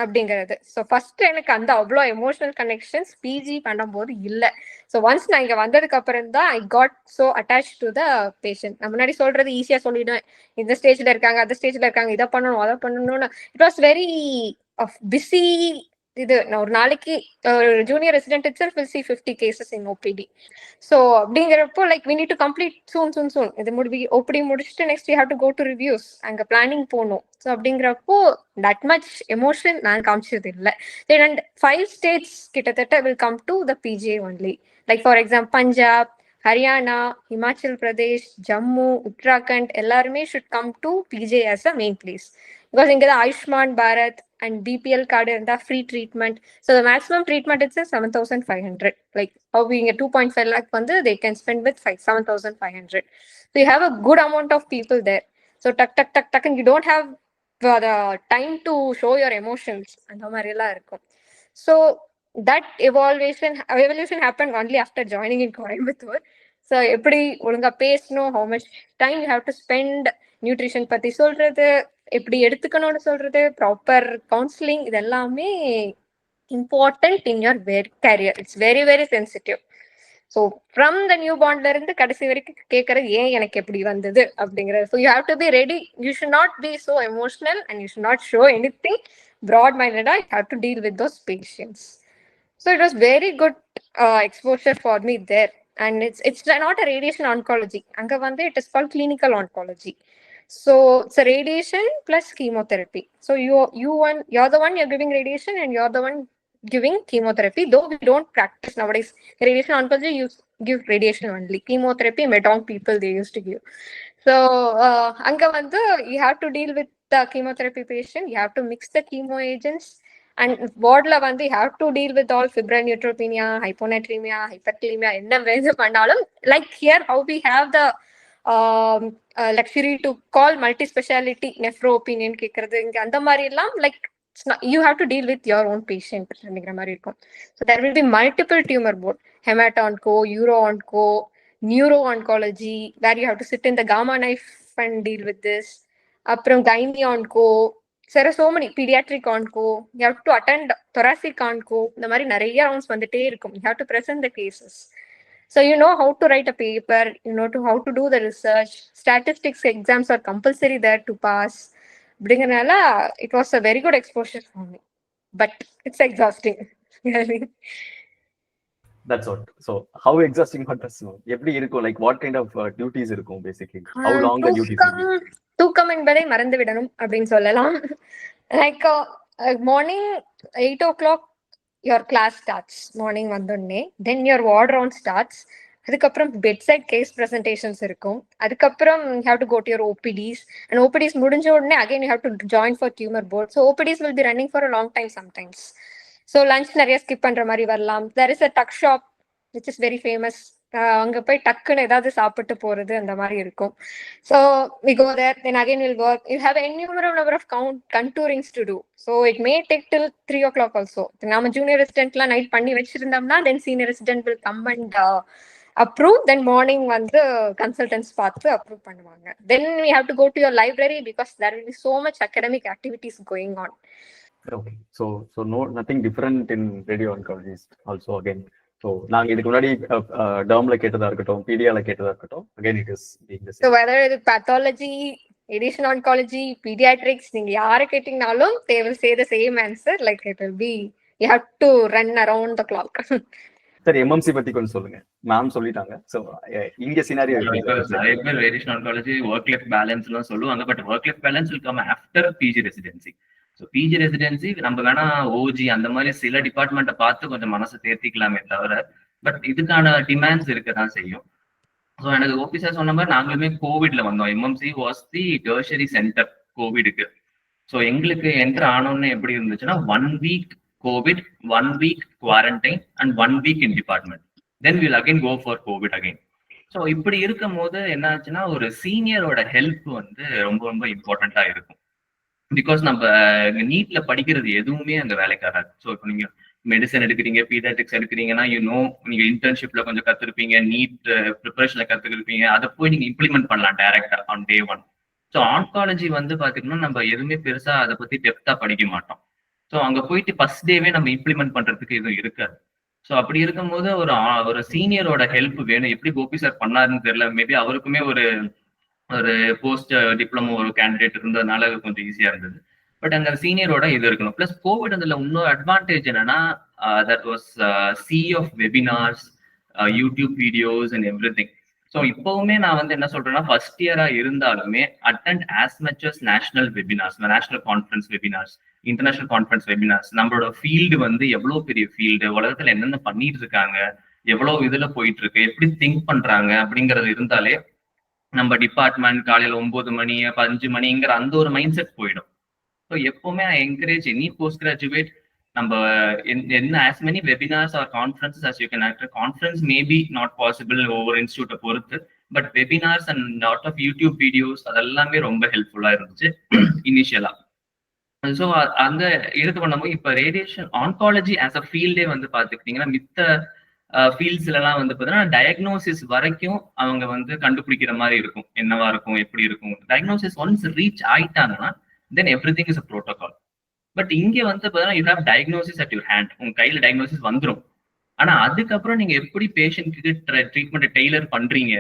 அப்படிங்கிறது. So first எனக்கு அந்த அவ்வளோ emotional connections PG பண்ணும்போது இல்லை. So once நான் இங்கே வந்ததுக்கு அப்புறம் தான் I got so attach to the patient. நான் முன்னாடி சொல்றது ஈஸியாக சொல்லிடுவேன், இந்த ஸ்டேஜ்ல இருக்காங்க, அந்த ஸ்டேஜ்ல இருக்காங்க, இதை பண்ணணும் அதை பண்ணணும்னு. It was very busy. இது நான் ஒரு நாளைக்கு junior resident itself will see 50 cases in OPD. So அப்படிங்கிறப்போ like we need to complete soon. இது OPD முடிச்சுட்டு next you have to go to reviews, அங்கே பிளானிங் போகணும். ஸோ அப்படிங்கிறப்போ தட் மச் எமோஷன் நான் காமிச்சது இல்லை. அண்ட் 5 states கிட்டத்தட்ட will come to the PG only. Like for example Punjab, Haryana, Himachal Pradesh, Jammu, Uttarakhand எல்லாருமே should come to PG as a main place. Because இங்கே தான் Ayushman Bharat and BPL card இருந்தா free treatment. So the maximum treatment is 7,500. Like how we get 2.5 lakh வந்து they can spend with 7,500. So you have a good amount of people there. So tuck and you don't have the time to show your emotions. அந்த மாதிரி எல்லாம் இருக்கும். So that evolution happened only after joining in Coimbatore. So எப்படி ஒழுங்கா பேசணும், how much time you have to spend, nutrition பத்தி சொல்றது, எப்படி எடுத்துக்கணும்னு சொல்றது, ப்ராப்பர் கவுன்சிலிங், இது எல்லாமே important in your career. It's very very sensitive. So from the new பார்ன்ல இருந்து கடைசி வரைக்கும் கேட்கறது ஏன் எனக்கு எப்படி வந்தது அப்படிங்கிறது. So you have to be ready. You should not be so emotional and you should not show anything broad minded. You have to deal with those patients. So it was very good exposure for me there. And it's not a radiation oncology. Anga vande it is called clinical oncology. So it's a radiation plus chemotherapy. So you're the one you're giving radiation and you're the one giving chemotherapy. Though we don't practice nowadays radiation oncology, you give radiation only. Chemotherapy metong people they used to give. So anga vandu you have to deal with the chemotherapy patient. You have to mix the chemo agents. And wardla வந்து you have to deal with all febrile neutropenia, hyponatremia, hyperkalemia, என்ன வேணும் பண்ணாலும். Like here how we have the luxury to call multi-speciality nephro opinion கேட்கறது, இங்க அந்த மாதிரி எல்லாம் like you have to deal with your own patient அப்படிங்கிற மாதிரி இருக்கும். So there will be multiple tumor board, hemato-onco, uro-onco, neuro-oncology, where you have to sit in the gamma knife and deal with this. அப்புறம் gyne-onco, there are so many pediatric onco, you have to attend thoracic onco, இந்த மாதிரி நிறைய rounds வந்துட்டே இருக்கும். You have to present the cases. So you know how to write a paper, you know how to do the research. Statistics exams are compulsory there to pass. அப்படிங்கிறனால it was a very good exposure for me. But it's exhausting. That's what. So how exhausting what does எப்படி இருக்கும், like what kind of duties இருக்கும் basically, how long the duties will be? தூக்கம் என்பதை மறந்து விடணும் அப்படின்னு சொல்லலாம். Like morning 8 o'clock your class starts. Morning வந்தோடனே தென் your ward round starts. அதுக்கப்புறம் பெட் சைட் கேஸ் ப்ரெசன்டேஷன்ஸ் இருக்கும். அதுக்கப்புறம் you have to go to your OPDs. and OPDs முடிஞ்ச உடனே again you have to join for tumor board. So OPDs will be running for a long time sometimes. So lunch நிறைய skip பண்ற மாதிரி வரலாம். There is a tuck shop which is very famous. அங்க போய் டக்குன்னு ஏதாவது சாப்பிட்டு போறது அந்த மாதிரி இருக்கும். So we go there, then again we'll work. You have innumerable number of contourings to do. So it may take till 3 o'clock also. நம்ம ஜூனியர் ரெசிடென்ட்லாம் நைட் பண்ணி வச்சிருந்தோம்னா then senior resident will come and approve. Then morning வந்து consultants பார்த்து approve பண்ணுவாங்க. Then we have to go to your library because there will be so much academic activities going on. Okay, so nothing different in radio oncologist also again. So நாங்க இதுக்கு முன்னாடி டெர்ம்ல கேட்டதா இருக்கட்டும், பிடிஆல கேட்டதா இருக்கட்டும், again it is being the same. So whether it is pathology, radiation oncology, pediatrics, நீங்க யாரை கேட்டீங்கனாலும் they will say the same answer, like it will be you have to run around the clock. சரி, MMC பத்தி கொஞ்சம் சொல்லுங்க. Ma'am சொல்லிட்டாங்க. So இங்க scenario நிறைய பேர் ரேடியேஷன் ஆன்காலஜி ஒர்க் லைஃப் பேலன்ஸ்லாம் சொல்லுவாங்க. But work life balance will come after PG residency. So PG residency நம்ம வேணா ஓஜி அந்த மாதிரி சில டிபார்ட்மெண்ட்டை பார்த்து கொஞ்சம் மனசை தேர்த்திக்கலாமே தவிர, பட் இதுக்கான டிமாண்ட்ஸ் இருக்க தான் செய்யும். ஸோ எனக்கு ஓபி சார் சொன்ன மாதிரி நாங்களுமே கோவிட்ல வந்தோம். MMC was the tertiary centre கோவிடுக்கு. ஸோ எங்களுக்கு என்டர் ஆனோன்னு எப்படி இருந்துச்சுன்னா 1 week Covid, 1 week quarantine and 1 week in department. Then will again go for Covid again. So இப்படி இருக்கும் போது என்ன ஆச்சுன்னா ஒரு சீனியரோட ஹெல்ப் வந்து ரொம்ப ரொம்ப இம்பார்ட்டண்டா இருக்கும். பிகாஸ் நம்ம நீட்ல படிக்கிறது எதுவுமே அங்க வேலைக்கு ஆகாது. ஸோ இப்போ நீங்க மெடிசன் எடுக்கிறீங்க, பீடியாட்ரிக்ஸ் எடுக்கிறீங்கன்னா நீங்க இன்டர்ன்ஷிப்ல கொஞ்சம் கத்துருப்பீங்க, நீட் ப்ரிப்பரேஷன்ல கத்துக்கிருப்பீங்க, அதை போய் நீங்க இம்ப்ளிமெண்ட் பண்ணலாம் டைரக்டா ஆன் day 1. ஸோ ஆன்காலஜி வந்து பாத்தீங்கன்னா நம்ம எதுவுமே பெருசா அதை பத்தி டெப்தா படிக்க மாட்டோம். ஸோ அங்க போயிட்டு ஃபர்ஸ்ட் டேவே நம்ம இம்ப்ளிமெண்ட் பண்றதுக்கு எதுவும் இருக்காது. ஸோ அப்படி இருக்கும்போது ஒரு சீனியரோட ஹெல்ப் வேணும். எப்படி கோபி சார் பண்ணாருன்னு தெரியல, மேபி அவருக்குமே ஒரு போஸ்ட் டிப்ளமோ ஒரு கேண்டிடேட் இருந்ததுனால கொஞ்சம் ஈஸியா இருந்தது. பட் அங்க சீனியரோட இது இருக்கணும். பிளஸ் கோவிட் அதுல இன்னொரு அட்வான்டேஜ் என்னன்னா that was sea of webinars, YouTube videos and everything. So இப்பவுமே நான் வந்து என்ன சொல்றேன்னா ஃபர்ஸ்ட் இயரா இருந்தாலுமே attend as much as national webinars, national conference webinars, international conference webinars. நம்மளோட ஃபீல்டு வந்து எவ்வளவு பெரிய ஃபீல்டு, உலகத்துல என்னென்ன பண்ணிட்டு இருக்காங்க, எவ்வளவு இதுல போயிட்டு இருக்கு, எப்படி திங்க் பண்றாங்க அப்படிங்கறது இருந்தாலே நம்ம டிபார்ட்மெண்ட் காலையில 9 மணி 5 மணிங்கிற அந்த ஒரு மைண்ட் செட் போயிடும். ஸோ எப்பவுமே I encourage any post graduate நம்ம என்ன as many webinars or conferences as you can act. Conference maybe not possible ஒவ்வொரு இன்ஸ்டியூட்டை பொறுத்து, but webinars and lot of YouTube videos அதெல்லாமே ரொம்ப ஹெல்ப்ஃபுல்லா இருந்துச்சு இனிஷியலா. ஸோ அந்த இதுக்கு பண்ணும்போது இப்போ ரேடியேஷன் ஆன்காலஜி ஆஸ் அ ஃபீல்டே வந்து பார்த்துக்கிட்டிங்கன்னா மித்த ஃபீல்ட்ஸ்ல எல்லாம் வந்து பார்த்தீங்கன்னா டயக்னோசிஸ் வரைக்கும் அவங்க வந்து கண்டுபிடிக்கிற மாதிரி இருக்கும், என்னவா இருக்கும், எப்படி இருக்கும். டயக்னோசிஸ் ஒன்ஸ் ரீச் ஆயிட்டாங்கன்னா then everything is a protocol. But இங்க வந்து பார்த்தீங்கன்னா you have diagnosis at your hand, உங்க கையில டயக்னோசிஸ் வந்துடும். ஆனா அதுக்கப்புறம் நீங்க எப்படி பேஷண்ட்க்கு ட்ரீட்மெண்ட் டெய்லர் பண்றீங்க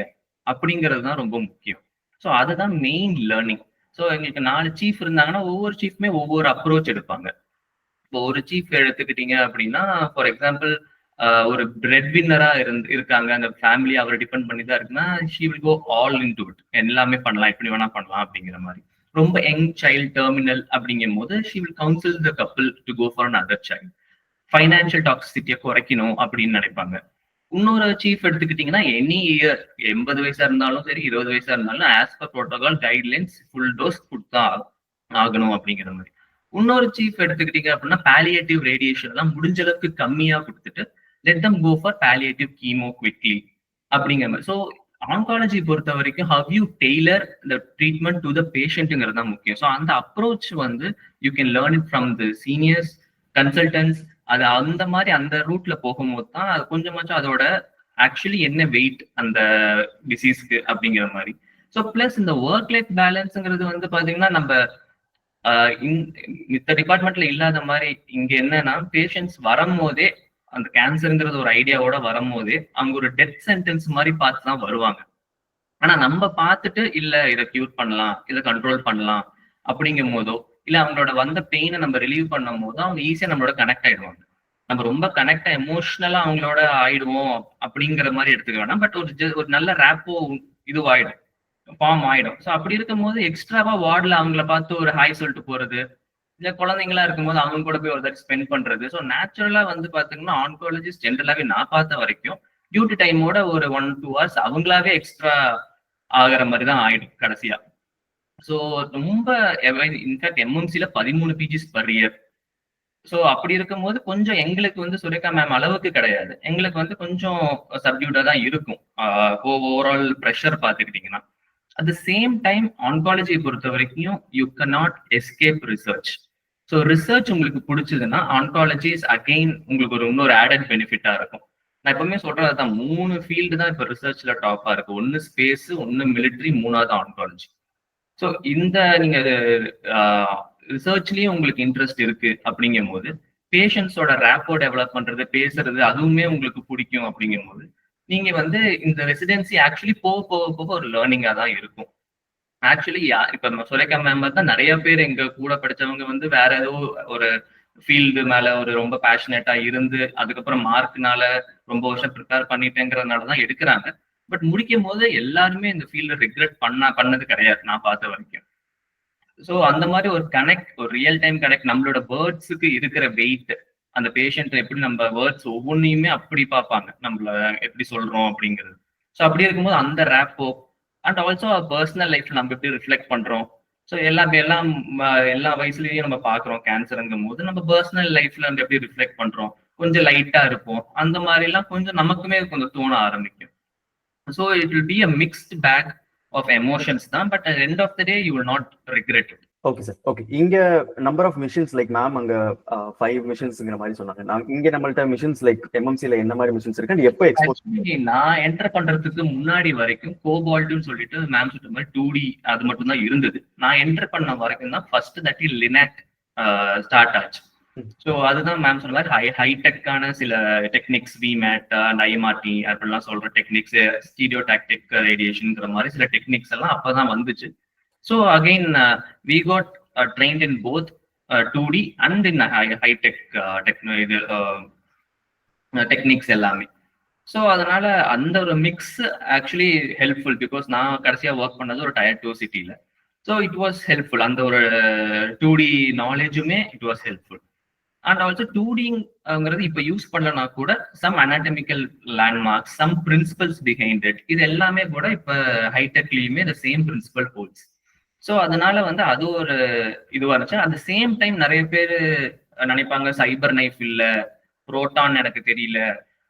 அப்படிங்கிறது தான் ரொம்ப முக்கியம். ஸோ அதுதான் மெயின் லேர்னிங். ஸோ எங்களுக்கு 4 சீஃப் இருந்தாங்கன்னா ஒவ்வொரு சீஃப்மே ஒவ்வொரு அப்ரோச் எடுப்பாங்க. இப்போ ஒரு சீஃப் எடுத்துக்கிட்டீங்க அப்படின்னா ஃபார் எக்ஸாம்பிள் ஒரு பிரெட் வின்னரா இருக்காங்க, அந்த ஃபேமிலி அவரை டிபெண்ட் பண்ணி தான் இருக்குன்னா she will go all into it, எல்லாமே பண்ணலாம், எப்படி வேணா பண்ணலாம் அப்படிங்கிற மாதிரி. ரொம்ப யங் சைல்ட் டெர்மினல் அப்படிங்கும் போது she will counsel the couple to go for another child. Financial டாக்ஸிசிட்டியை குறைக்கணும் அப்படின்னு நினைப்பாங்க. இன்னொரு சீஃப் எடுத்துக்கிட்டீங்கன்னா எனி இயர் 80 வயசா இருந்தாலும் சரி 20 வயசா இருந்தாலும் as per protocol guidelines full dose கொடுத்தா ஆகணும் அப்படிங்கிற மாதிரி. இன்னொரு சீஃப் எடுத்துக்கிட்டீங்க அப்படின்னா பாலியேட்டிவ் ரேடியேஷன் எல்லாம் முடிஞ்ச அளவுக்கு கம்மியா கொடுத்துட்டு let them go for palliative chemo quickly அப்படிங்கிற மாதிரி. ஸோ ஆன்காலஜி பொறுத்த வரைக்கும் how you tailor the treatment to the patientங்கிறது தான் முக்கியம். ஸோ அந்த அப்ரோச் வந்து you can learn it from the seniors, consultants. அது அந்த மாதிரி அந்த ரூட்ல போகும்போது தான் அது கொஞ்சமாச்சும் அதோட ஆக்சுவலி என்ன வெயிட் அந்த டிசீஸ்க்கு அப்படிங்கிற மாதிரி. ஸோ பிளஸ் இந்த ஒர்க் லைஃப் பேலன்ஸ்ங்கிறது வந்து பாத்தீங்கன்னா நம்ம மித்த டிபார்ட்மெண்ட்ல இல்லாத மாதிரி இங்க என்னன்னா பேஷண்ட்ஸ் வரும்போதே அந்த கேன்சருங்கிறது ஒரு ஐடியாவோட வரும்போதே அவங்க ஒரு டெத் சென்டென்ஸ் மாதிரி பார்த்து தான் வருவாங்க. ஆனா நம்ம பார்த்துட்டு இல்ல இதை கியூர் பண்ணலாம், இதை கண்ட்ரோல் பண்ணலாம் அப்படிங்கும் போதோ இல்ல அவங்களோட வந்த பெயினை நம்ம ரிலீவ் பண்ணும் போதோ அவங்க ஈஸியா நம்மளோட கனெக்ட் ஆயிடுவாங்க. நம்ம ரொம்ப கனெக்டா எமோஷனலா அவங்களோட ஆயிடுவோம் அப்படிங்கிற மாதிரி எடுத்துக்க வேணாம். பட் ஒரு நல்ல ரேப்போ இதுவாயிடும், ஃபார்ம் ஆயிடும். ஸோ அப்படி இருக்கும் போது எக்ஸ்ட்ராவா வார்டில் அவங்கள பார்த்து ஒரு ஹாய் சொல்லிட்டு போறது, இல்ல குழந்தைங்களா இருக்கும்போது அவங்க கூட போய் ஒரு தடவை ஸ்பெண்ட் பண்றது. ஸோ நேச்சுரலா வந்து பாத்தீங்கன்னா ஆன்காலஜிஸ்ட் ஜென்ரலாவே நான் பார்த்த வரைக்கும் டியூட்டி டைமோட ஒரு 1-2 hours அவங்களாவே எக்ஸ்ட்ரா ஆகிற மாதிரி தான் ஆயிடும் கடைசியா. ஸோ ரொம்ப இன்ஃபேக்ட் எம்எம்சில 13 பிஜிஸ் பர் இயர். ஸோ அப்படி இருக்கும்போது கொஞ்சம் எங்களுக்கு வந்து சுரேகா மேம் அளவுக்கு கிடையாது, எங்களுக்கு வந்து கொஞ்சம் சப்டியூட்டா தான் இருக்கும் ஓவரால் ப்ரெஷர் பார்த்துக்கிட்டீங்கன்னா. அட் த சேம் டைம் ஆன்காலஜியை பொறுத்த வரைக்கும் you cannot escape research. So research உங்களுக்கு பிடிச்சதுன்னா ஆன்காலஜி இஸ் அகெயின் உங்களுக்கு ஒரு இன்னொரு ஆடட் பெனிஃபிட்டா இருக்கும். நான் எப்பவுமே சொல்றது தான், 3 ஃபீல்டு தான் இப்போ ரிசர்ச்ல டாப்பா இருக்கு. ஒன்னு ஸ்பேஸ், ஒன்னு மிலிட்ரி, 3வது ஆன்காலஜி. ஸோ இந்த நீங்க ரிசர்ச்லயும் உங்களுக்கு இன்ட்ரெஸ்ட் இருக்கு அப்படிங்கும் போது, பேஷண்ட்ஸோட ரேப்போ டெவலப் பண்றது, பேசுறது அதுவுமே உங்களுக்கு பிடிக்கும் அப்படிங்கும் போது, நீங்க வந்து இந்த ரெசிடென்சி ஆக்சுவலி போக போக போக ஒரு லேர்னிங்கா தான் இருக்கும். ஆக்சுவலி இப்ப சுரேகா மேம் தான் நிறைய பேர் எங்க கூட படிச்சவங்க வந்து வேற ஏதோ ஒரு ஃபீல்டு மேல ஒரு ரொம்ப பேஷனேட்டா இருந்து அதுக்கப்புறம் மார்க்னால ரொம்ப வருஷம் ப்ரிப்பேர் பண்ணிட்டேங்கிறதுனால தான் எடுக்கிறாங்க. பட் முடிக்கும் போது எல்லாருமே இந்த ஃபீல்ட ரெக்ரெட் பண்ணது கிடையாது நான் பார்த்த வரைக்கும். ஸோ அந்த மாதிரி ஒரு கனெக்ட், ஒரு ரியல் டைம் கனெக்ட், நம்மளோட வேர்ட்ஸுக்கு இருக்கிற வெயிட், அந்த பேஷண்ட் எப்படி நம்ம வேர்ட்ஸ் ஒவ்வொன்றையுமே அப்படி பார்ப்பாங்க, நம்மள எப்படி சொல்றோம் அப்படிங்கிறது. ஸோ அப்படி இருக்கும்போது அந்த ரேப்போ அண்ட் ஆல்சோ பர்சனல் லைஃப்ல நம்ம எப்படி ரிஃப்ளெக்ட் பண்றோம். ஸோ எல்லா வயசுலயும் நம்ம பாக்குறோம் கேன்சருங்கும் போது நம்ம பர்சனல் லைஃப்ல நம்ம எப்படி ரிஃப்ளெக்ட் பண்றோம், கொஞ்சம் லைட்டா இருப்போம், அந்த மாதிரி எல்லாம் கொஞ்சம் நமக்குமே கொஞ்சம் தோண ஆரம்பிக்கும். So it will be a mixed bag of emotions தான், but at end of the day you will not regret it. Okay sir. Okay, இங்க number of machines like ma'am அங்க 5 மிஷின்ஸ்ங்கிற மாதிரி சொன்னாங்க. இங்க நம்மள்ட்ட மிஷின்ஸ் லைக் எம்எம்சில என்ன மாதிரி மிஷின்ஸ் இருக்கு அண்ட் எப்போ எக்ஸ்போஸ்? நான் என்டர் பண்றதுக்கு முன்னாடி வரைக்கும் கோபால்ட்னு சொல்லிட்டு மேம் சொல்ற மாதிரி 2D அது மட்டும் தான் இருந்தது. நான் என்டர் பண்ண வரைக்கும் தான் ஃபர்ஸ்ட் தட்டி லினாக் ஸ்டார்ட் ஆச்சு. ஸோ அதுதான் மேம் சொன்ன மாதிரி ஹைடெக்கான சில டெக்னிக்ஸ், விமேட் அண்ட் ஐஎம்ஆர்டி அப்படிலாம் சொல்ற டெக்னிக்ஸ், ஸ்டீரியோ டாக்டிக் ரேடியேஷன்ங்கிற மாதிரி சில டெக்னிக்ஸ் எல்லாம் அப்பதான் வந்துச்சு. So again we got trained in both 2D and in hi-tech techniques எல்லாமே. ஸோ அதனால அந்த ஒரு மிக்ஸ் ஆக்சுவலி ஹெல்ப்ஃபுல், பிகாஸ் நான் கடைசியா ஒர்க் பண்ணது ஒரு Tier 2 சிட்டில. ஸோ இட் வாஸ் ஹெல்ப்ஃபுல், அந்த ஒரு 2D நாலேஜுமே it was helpful. And also 2Dங்கிறது இப்ப யூஸ் பண்ணலனா கூட some anatomical landmarks, some principles behind it, இது எல்லாமே கூட இப்ப ஹைடெக்லயுமே the same principle holds. So அதனால வந்து அது ஒரு இதுவா இருந்துச்சு. அட் த சேம் டைம் நிறைய பேர் நினைப்பாங்க சைபர் நைஃப் இல்ல, புரோட்டான் எனக்கு தெரியல,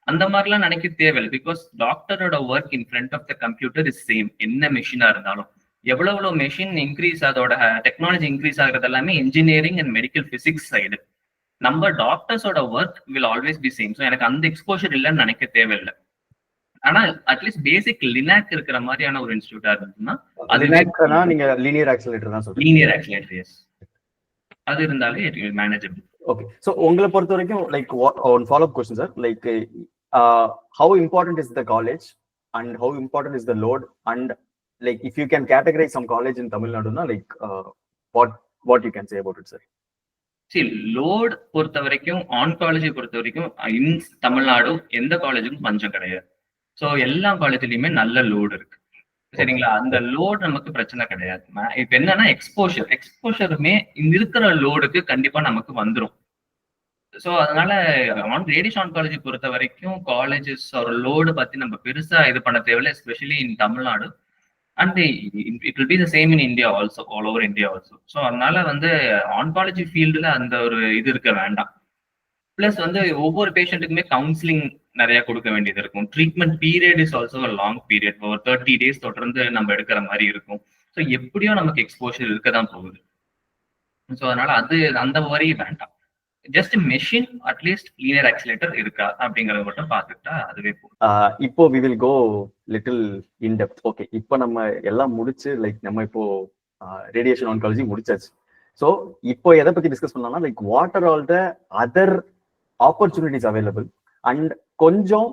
அந்த மாதிரிலாம் நினைக்க தேவையில்லை. பிகாஸ் டாக்டரோட work in front of the computer is same. என்ன மெஷினா இருந்தாலும் எவ்வளவு மெஷின் இன்க்ரீஸ், அதோட டெக்னாலஜி இன்க்ரீஸ் ஆகுறது எல்லாமே engineering and medical physics side. நம்ம டாக்டர்ஸோட work will always be same. So எனக்கு அந்த எக்ஸ்போஷர் இல்லைன்னு நினைக்க தேவையில்லை. ஆனா அட்லீஸ்ட் பேசிக் லினாக் இருக்கிற மாதிரியான ஒரு இன்ஸ்டிடியூட்டா இருந்துச்சுன்னா, நீங்க லீனியர் ஆக்சிலரேட்டர் தான் சொல்றீங்க. லீனியர் ஆக்சிலரேட்டர், எஸ், அது இருந்தாலே it will manageable. Okay, so உங்களை பொறுத்த வரைக்கும் like one follow up question sir, like how important is the college and how important is the load and like if you can categorize some college in தமிழ்நாடுனா like what you can say about it sir? சரி, load பொறுத்த வரைக்கும், oncology பொறுத்த வரைக்கும் இன் தமிழ்நாடு எந்த காலேஜுக்கும் பஞ்சம் கிடையாது. So எல்லா காலேஜ்லயுமே நல்ல லோடு இருக்கு, சரிங்களா? அந்த லோடு நமக்கு பிரச்சனை கிடையாது. இப்ப என்னன்னா எக்ஸ்போஷருமே இந்த இருக்கிற லோடுக்கு கண்டிப்பா நமக்கு வந்துடும். ஸோ அதனால ரேடியேஷன் ஆன்காலஜி பொறுத்த வரைக்கும் காலேஜஸ் ஒரு லோடு பத்தி நம்ம பெருசா இது பண்ண தேவையில்லை, especially in Tamil Nadu. And it will be the same in India also, all over India also. So அதனால வந்து ஆன்காலஜி ஃபீல்டுல அந்த ஒரு இது இருக்க வேண்டாம். பிளஸ் வந்து ஒவ்வொரு பேஷண்ட்டுக்குமே கவுன்சிலிங் நிறைய கொடுக்க வேண்டியது இருக்கும். Treatment period is also long period, ஒரு 30 days தொடர்ந்து நம்ம எடுக்கிற மாதிரி இருக்கும். ஸோ எப்படியோ நமக்கு எக்ஸ்போஷர் இருக்க தான் போகுது. ஸோ அதனால அந்த வரி வேண்டாம். Just machine at least linear accelerator இருக்கா அப்படிங்கறத மட்டும் பார்த்துட்டா அதுவே போதும். இப்போ we will go little in depth. Okay, இப்போ நம்ம எல்லாம் முடிச்சு லைக் நம்ம இப்போ ரேடியேஷன் ஆன்காலஜி முடிச்சாச்சு. ஸோ இப்போ எதை பத்தி டிஸ்கஸ் பண்ணலாம்னா like what are all the other opportunities available and கொஞ்சம்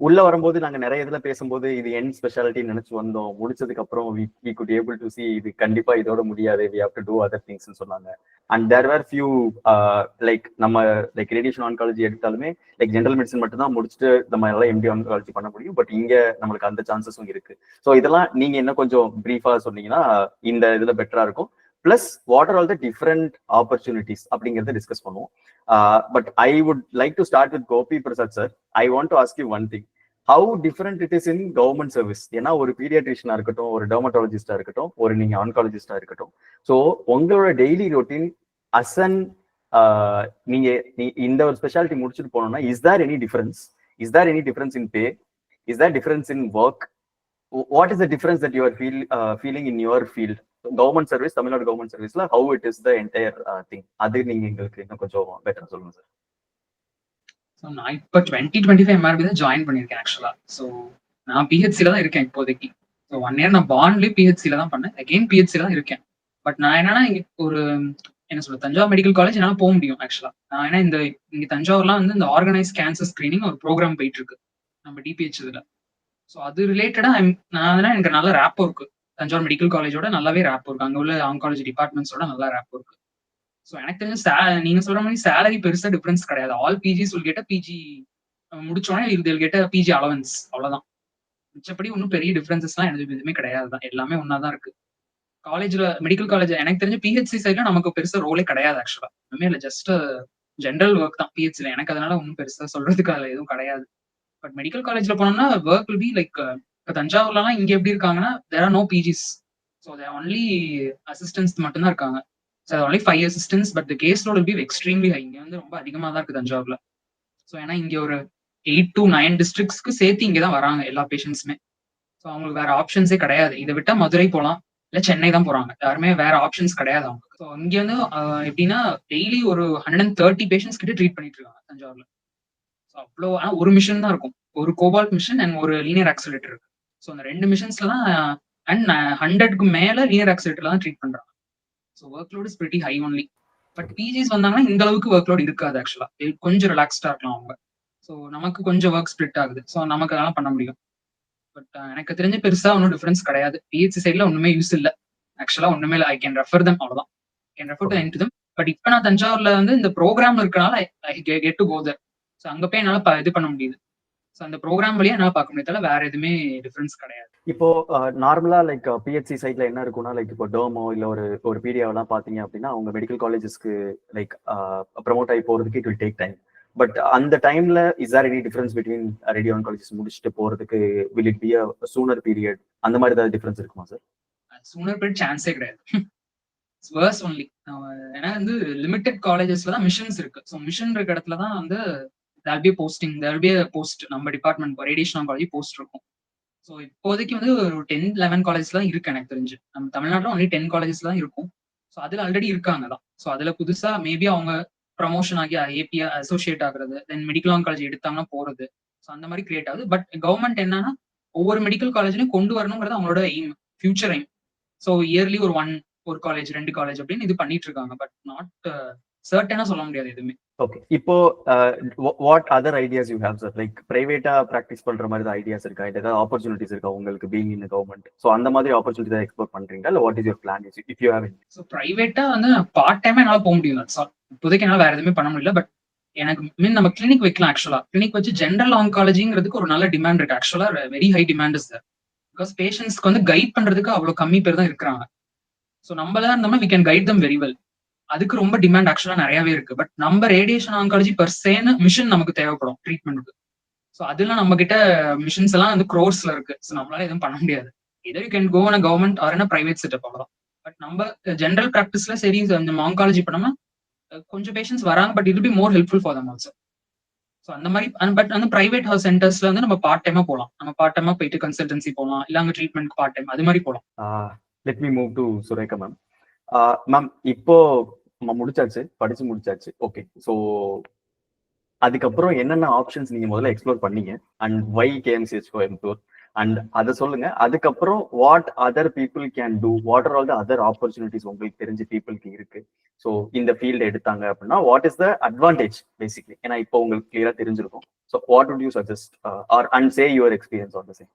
உள்ள வரும்போது நாங்க நிறைய இதுல பேசும்போது இது என் ஸ்பெஷாலிட்டி நினைச்சு வந்தோம், முடிச்சதுக்கு அப்புறம் we could able to see இது கண்டிப்பா இதோட முடியாது, we have to do other things சொன்னாங்க. And there were few like நம்ம லைக் ரேடியேஷன் ஆன்காலஜி எடுத்தாலுமே லைக் ஜெனரல் மெடிசன் மட்டும் தான் முடிச்சுட்டு நம்ம எல்லாம் எம்டி ஆன்காலஜி பண்ண முடியும். பட் இங்க நம்மளுக்கு அந்த சான்சஸும் இருக்கு. ஸோ இதெல்லாம் நீங்க என்ன கொஞ்சம் பிரீஃபா சொன்னீங்கன்னா இந்த இதுல பெட்டரா இருக்கும். Plus what are all the different opportunities அப்படிங்கறத டிஸ்கஸ் பண்ணுவோம். But I would like to start with Gopi Prasad sir. I want to ask you one thing, how different it is in government service? ஏன்னா ஒரு பீடியாட்ரிஷனா இருக்கட்டும், ஒரு டெர்மட்டாலஜிஸ்டா இருக்கட்டும், ஒரு நீங்க ஆன்காலஜிஸ்டா இருக்கட்டும், ஸோ உங்களோட டெய்லி ரொட்டீன் அஸ் அன் நீங்க இந்த ஒரு ஸ்பெஷாலிட்டி முடிச்சுட்டு போனோம்னா is there any difference in pay, is there difference in work, what is the difference that you are feeling in your field? Government service, Tamil Nadu government சர்வீஸ்ல how it is the entire thing, அது நீங்க எங்களுக்கு இன்னும் கொஞ்சம் பெட்டரா சொல்லுங்க sir. So நான் இப்போ 2025 MRB தான் ஜாயின் பண்ணியிருக்கேன் ஆக்சுவலா. ஸோ நான் பிஹெச்சில தான் இருக்கேன் இப்போதைக்கு. ஸோ 1 year நான் பாண்ட்லேயே பிஹெச்சில தான் பண்ணேன், அகெயின் பிஹெச்சில தான் இருக்கேன். பட் நான் என்னன்னா இங்க ஒரு என்ன சொல்ல தஞ்சாவூர் மெடிக்கல் காலேஜ் என்னால் போக முடியும் ஆக்சுவலா. நான் ஏன்னா இங்க தஞ்சாவூர்லாம் வந்து இந்த ஆர்கனைஸ் கேன்சர் ஸ்கிரீனிங் ஒரு ப்ரோக்ராம் போயிட்டு இருக்கு நம்ம டிபிஹெச் இதுல. ஸோ அது ரிலேட்டடா நான் எனக்கு நல்ல ரேப்போ இருக்கு தஞ்சாவூர் மெடிக்கல் காலேஜோட, நல்லாவே ரேப்போ இருக்கு. அங்க உள்ள ஆங்காலஜி டிபார்ட்மெண்ட்ஸோட நல்லா ரேப்போ இருக்கு. ஸோ எனக்கு தெரிஞ்ச நீங்க சொல்ற மாதிரி சேலரி பெருசா டிஃபரன்ஸ் கிடையாது. All PGs will get PG முடிச்சோடனே இதில் கெட்ட பிஜி அலவன்ஸ், அவ்வளவுதான். மிச்சப்படி ஒன்றும் பெரிய டிஃபரன்சஸ்லாம் எனக்கு எதுவுமே கிடையாது தான், எல்லாமே ஒன்னாதான் இருக்கு. காலேஜ்ல மெடிக்கல் காலேஜ் எனக்கு தெரிஞ்ச பிஹெச்சி சைட்ல நமக்கு பெருசா ரோலே கிடையாது ஆக்சுவலா. ஒண்ணுமே இல்லை, ஜஸ்ட் ஜென்ரல் ஒர்க் தான் பிஹெச்சில. எனக்கு அதனால ஒன்றும் பெருசா சொல்றதுக்கு அதுல எதுவும் கிடையாது. பட் மெடிக்கல் காலேஜ்ல போனோம்னா ஒர்க் வில் பி லைக் இப்போ தஞ்சாவூர்லாம் இங்க எப்படி இருக்காங்கன்னா there are no PGs. So there only assistants மட்டும்தான் இருக்காங்க. So only 5 assistants, but the case load will be extremely high. இங்க வந்து ரொம்ப அதிகமாக தான் இருக்கு தஞ்சாவூர்ல. ஸோ ஏன்னா இங்க ஒரு 8 to 9 districtsக்கு சேர்த்து இங்கே தான் வராங்க எல்லா பேஷண்ட்ஸுமே. ஸோ அவங்களுக்கு வேற ஆப்ஷன்ஸே கிடையாது. இதை விட்டா மதுரை போகலாம், இல்லை சென்னை தான் போறாங்க. யாருமே வேற ஆப்ஷன்ஸ் கிடையாது அவங்களுக்கு. ஸோ இங்க வந்து எப்படின்னா டெய்லி ஒரு 130 பேஷண்ட்ஸ் கிட்ட ட்ரீட் பண்ணிட்டு இருக்காங்க தஞ்சாவூர்ல. ஸோ அவ்வளோ ஒரு மிஷின் தான் இருக்கும், ஒரு கோபால்ட் மிஷின் அண்ட் ஒரு லீனியர் ஆக்சிலேட்டர் இருக்கு. ஸோ அந்த 2 மிஷின்ஸ்ல தான் அண்ட் 100க்கு மேல லீனியர் ஆக்சிலேட்டர்ல தான் ட்ரீட் பண்றாங்க. So work load is pretty high only. But PGs வந்தாங்கன்னா இந்த அளவுக்கு ஒர்க் லோட் இருக்காது ஆக்சுவலா, கொஞ்சம் ரிலாக்ஸ்டா இருக்கலாம் அவங்க. ஸோ நமக்கு கொஞ்சம் ஒர்க் ஸ்பிளிட் ஆகுது, ஸோ நமக்கு அதெல்லாம் பண்ண முடியும். பட் எனக்கு தெரிஞ்ச பெருசா ஒன்றும் டிஃபரன்ஸ் கிடையாது. பிஹெச்சி சைட்ல ஒண்ணுமே யூஸ் இல்லை ஆக்சுவலா, ஒண்ணுமே இல்லை. ஐ கேன் ரெஃபர் தம், அவ்வளவுதான். Can refer to and them. But இப்போ நான் தஞ்சாவூர்ல வந்து இந்த ப்ரோக்ராம்ல இருக்கனால I get to go there. So அங்க போய் என்னால இது பண்ண முடியுது. ஸோ அந்த ப்ரோக்ராம் வழியா என்னால பார்க்க முடியாத வேற எதுவுமே டிஃபரன்ஸ் கிடையாது. இப்போ நார்மலா லைக் பிஹெச்சி சைட்ல என்ன இருக்கும்னா லைக் இப்போ டோமோ இல்ல ஒரு பீடியாவெல்லாம் பாத்தீங்க அப்படின்னா அவங்க மெடிக்கல் காலேஜஸ்க்கு லைக் ப்ரமோட் ஆகி போறதுக்கு it will take time. But அந்த டைம்ல is there any difference between radio oncologist முடிச்சுட்டு போறதுக்கு will it be a sooner period, அந்த மாதிரி ஏதாவது டிஃபரன்ஸ் இருக்குமா சார்? சூனர் பீரியட் சான்ஸே கிடையாது, வேர்ஸ் ஒன்லி. ஏன்னா வந்து லிமிடெட் காலேஜஸ்ல தான் மிஷன்ஸ் இருக்கு. ஸோ மிஷன் இருக்க இடத்துல தான் வந்து there be posting, there be post நம்ம டிபார்ட்மெண்ட் ரேடியேஷன் ஆன்காலஜி போஸ்ட் இருக்கும். ஸோ இப்போதைக்கு வந்து ஒரு 10-11 காலேஜ்ல தான் இருக்கு எனக்கு தெரிஞ்சு. நம்ம தமிழ்நாட்டில் ஒன்லி 10 காலேஜஸ்ல தான் இருக்கும். ஸோ அதுல ஆல்ரெடி இருக்காங்க தான். ஸோ அதுல புதுசா மேபி அவங்க ப்ரமோஷன் ஆகி ஏபியா அசோசியேட் ஆகுறது, தென் மெடிக்கல் ஆன்காலஜி எடுத்தாங்கன்னா போறது. ஸோ அந்த மாதிரி கிரியேட் ஆகுது. பட் கவர்மெண்ட் என்னன்னா ஒவ்வொரு மெடிக்கல் காலேஜ்லையும் கொண்டு வரணுங்கிறது அவங்களோட aim, future aim. So early ஒரு காலேஜ் 2 காலேஜ் அப்படின்னு இது பண்ணிட்டு இருக்காங்க. பட் நாட் சர்டனா சொல்ல முடியாது எதுவுமே. ஓகே, இப்போ what other ideas you have sir? Like பிரைவேட்டா பிராக்டிஸ் பண்ற மாதிரி தான் ஐடியாஸ் இருக்கா, இல்ல ஏதாவது ஆப்பர்ச்சுனிட்டிஸ் இருக்கா உங்களுக்கு பீயிங் இன் கவர்மெண்ட்? சோ அந்த மாதிரி ஆப்பர்ச்சுனிட்டி தான் எக்ஸ்ப்ளோர் பண்றீங்களா, இல்ல what is your plan if you have it? So பிரைவேட்டா வந்து பார்ட் டைமா என்னால போக முடியும் சார். இப்போதைக்கு என்னால வேற எதுவுமே பண்ண முடியல. பட் எனக்கு நம்ம கிளினிக் வைக்கலாம் ஆக்சுவலா. கிளினிக் வச்சு ஜென்ரல் ஆன்காலஜிங்கிறதுக்கு ஒரு நல்ல டிமாண்ட் இருக்கு ஆக்சுவலா, very high demand is there. Because பேஷண்ட்ஸ்க்கு வந்து கைட் பண்றதுக்கு அவ்வளவு கம்மி பேர் தான் இருக்கிறாங்க. ஸோ நம்மளா இருந்தோம்னா we can guide them very well. அதுக்கு ரொம்ப டிமாண்ட் ஆக்சுவலா நிறையவே இருக்கு. பட் நம்ம ரேடியேஷன் ஆன்காலஜி பர்சேன்னு மிஷின் நமக்கு தேவைப்படும் ட்ரீட்மெண்ட்டுக்கு. ஸோ அதெல்லாம் நம்ம கிட்ட மிஷின்ஸ் எல்லாம் வந்து க்ரோர்ஸ்ல இருக்கு. ஸோ நம்மளால எதுவும் பண்ண முடியாது. Either you can go in government or in private setup, அவ்வளவுதான். பட் நம்ம ஜென்ரல் ப்ராக்டிஸ்ல சரி நம்ம ஆன்காலஜி பண்ணோம்னா கொஞ்சம் பேஷண்ட்ஸ் வராங்க, but it be more helpful for them also. So அந்த மாதிரி பட் அந்த பிரைவேட் ஹவுஸ் சென்டர்ஸ்ல வந்து நம்ம பார்ட் டைமா போகலாம். நம்ம பார்ட் டைமா போயிட்டு கன்சல்டன்சி போகலாம், இல்ல அங்க ட்ரீட்மெண்ட் பார்ட் டைம் அது மாதிரி போகலாம். Let me move to Sureka ma'am. Ma'am இப்போ படிச்சு முடிச்சாச்சு. ஓகே, ஸோ அதுக்கப்புறம் என்னென்ன ஆப்ஷன்ஸ் நீங்க முதல்ல எக்ஸ்ப்ளோர் பண்ணீங்க and why KMCH Coimbatore, and அதை சொல்லுங்க. அதுக்கப்புறம் what other people can do, what are all the other opportunities உங்களுக்கு தெரிஞ்ச பீப்புளுக்கு இருக்கு. ஸோ இந்த ஃபீல்டு எடுத்தாங்க அப்படின்னா what is the advantage basically? ஏன்னா இப்போ உங்களுக்கு கிளியரா தெரிஞ்சிருக்கும். So what would you suggest or and say your experience on the same?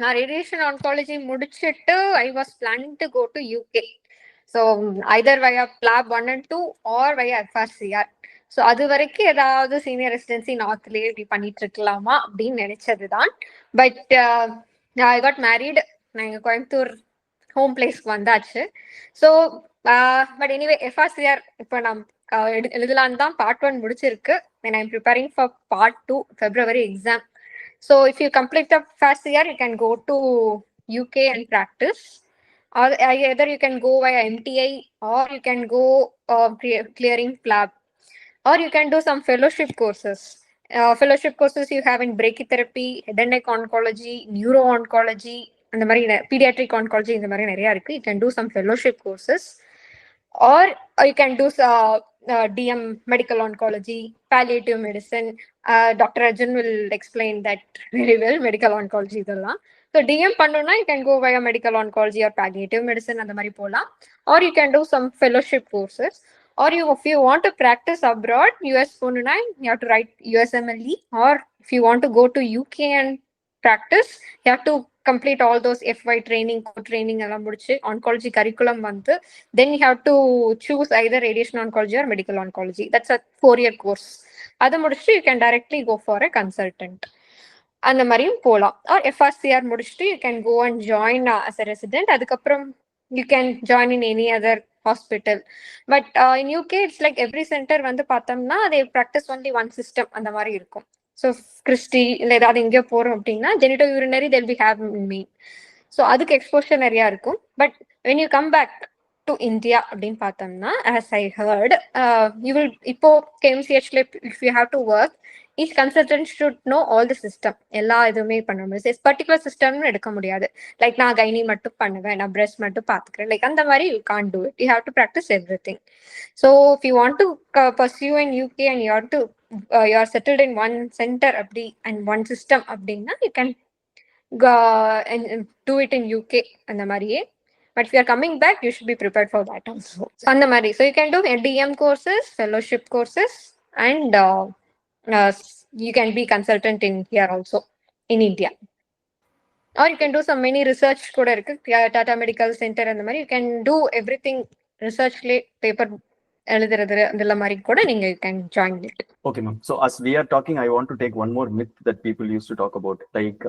நான் ரேடியேஷன் ஆன்காலஜி முடிச்சுட்டு I was planning to go to UK. So either via flap 1 and 2 or via FRCR. ஸோ அது வரைக்கும் ஏதாவது சீனியர் ரெசிடென்சி நார்த்லேயே இப்படி பண்ணிட்டு இருக்கலாமா அப்படின்னு நினைச்சது தான். பட் ஐ காட் மேரீடு, நான் எங்கள் கோயம்புத்தூர் ஹோம் பிளேஸ்க்கு வந்தாச்சு. ஸோ பட் எனிவே FRCR இப்போ நான் எழுதலான்னு தான் பார்ட் 1 முடிச்சிருக்கு. Then I am preparing for part 2 February exam. So if you complete the first year, you can go to UK and practice. or either you can go via MTI, or you can go clearing lab, or you can do some fellowship courses. Fellowship courses you have in brachytherapy, head and neck oncology, neuro oncology, and the pediatric oncology, in the you can do some fellowship courses. Or you can do DM medical oncology, palliative medicine. Dr. Arjun will explain that very well, medical oncology இதெல்லாம். So DM பண்ணனும்னா you can go via medical oncology or palliative medicine, அந்த மாதிரி போலாம். Or you can do some fellowship courses. Or if you want to practice abroad, US போனும்னா you have to write USMLE. Or if you want to go to UK and practice, you have to complete all those FY training, core training எல்லாம் முடிச்சு oncology curriculum வந்து, then you have to choose either radiation oncology or medical oncology. That's a 4-year course. அதை முடிச்சுட்டு you can directly go for a consultant. அந்த மாதிரியும் போலாம். Or FRCR முடிச்சுட்டு you can go and join as a resident. அதுக்கப்புறம் you can join in any other hospital. But in UK it's like every center வந்து பார்த்தோம்னா they practice only one system, அந்த மாதிரி இருக்கும். ஸோ கிறிஸ்டி இல்லை ஏதாவது எங்கேயோ போறோம் அப்படின்னா genito urinary they'll be having me. So அதுக்கு எக்ஸ்போஷர் நிறையா இருக்கும். But when you come back to India அப்படின்னு பார்த்தோம்னா, as I heard, you will இப்போ KMCHல if you have to work, each consultant should know all the system. எல்லா இதுவுமே பண்ண முடியாது. பர்டிகுலர் சிஸ்டம்னு எடுக்க முடியாது. லைக் நான் கைனி மட்டும் பண்ணுவேன், நான் பிரெஸ்ட் மட்டும் பார்த்துக்கிறேன், லைக் அந்த மாதிரி you can't do it. You have to practice everything. So if you want to pursue in UK and you want to you are settled in one center அப்படி and one system அப்படின்னா you can go and do it in UK அந்த மாதிரியே. But if you are coming back, you should be prepared for that also. So அந்த மாதிரி, so you can do DM courses, fellowship courses, and you can be consultant in here also in India. Or you can do some many research கூட இருக்கு, Tata Medical Center அந்த மாதிரி. You can do everything researchலே paper எழுதுறது அந்த மாதிரி கூட நீங்க you can join it. Okay ma'am, so as we are talking, I want to take one more myth that people used to talk about, like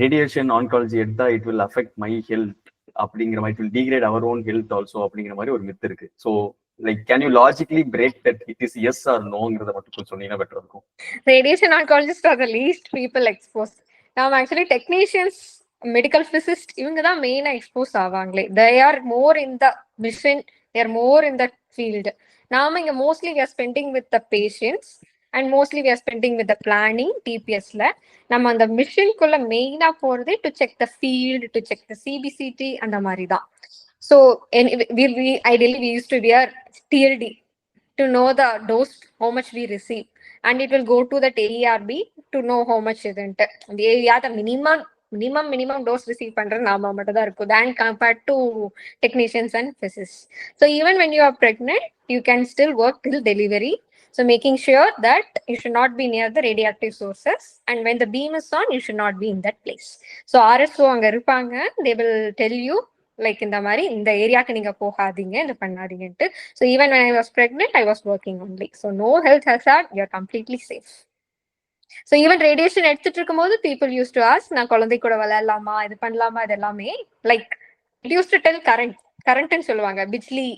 radiation oncology எடுத்தா it will affect my health அப்படிங்கிற மாதிரி, it will degrade our own health also அப்படிங்கிற மாதிரி ஒரு myth இருக்கு. So like can you logically break that it is yes or noங்கிறத மட்டும் சொன்னீங்கன்னா பெட்டரா இருக்கும். Radiation oncologists are the least people exposed. Now actually technicians, medical physicists, இவங்க தான் மெயினா expose ஆவாங்களே. They are more in the mission, they are more in that field. நாம இங்க mostly we are spending with the patients and mostly we are spending with the planning TPSல. நம்ம அந்த மிஷனுக்குள்ள மெயினா போறது to check the field, to check the CBCT அந்த மாதிரி தான். So we ideally we used to wear TLD to know the dose, how much we receive, and it will go to that AERB to know how much isn't. The minimum dose receive பண்ற நாம மட்டும் தான் இருக்கும் than compared to technicians and physicists. So even when you are pregnant, you can still work till delivery. So making sure that you should not be near the radioactive sources, and when the beam is on, you should not be in that place. So RSO அங்க இருப்பாங்க, they will tell you like இந்த மாதிரி இந்த ஏரியாக்கு நீங்க போகாதீங்க, இந்த பண்ணாதீங்கன்ட்டு. So even when I was pregnant, I was working only. So no health hazard, you are completely safe. So even radiation எடுத்துட்டு இருக்கும்போது people used to ask, நான் குழந்தை கூட விளையாடலாமா, இது பண்ணலாமா, இது எல்லாமே like it used to tell current சொல்லுவாங்க, பிஜ்லி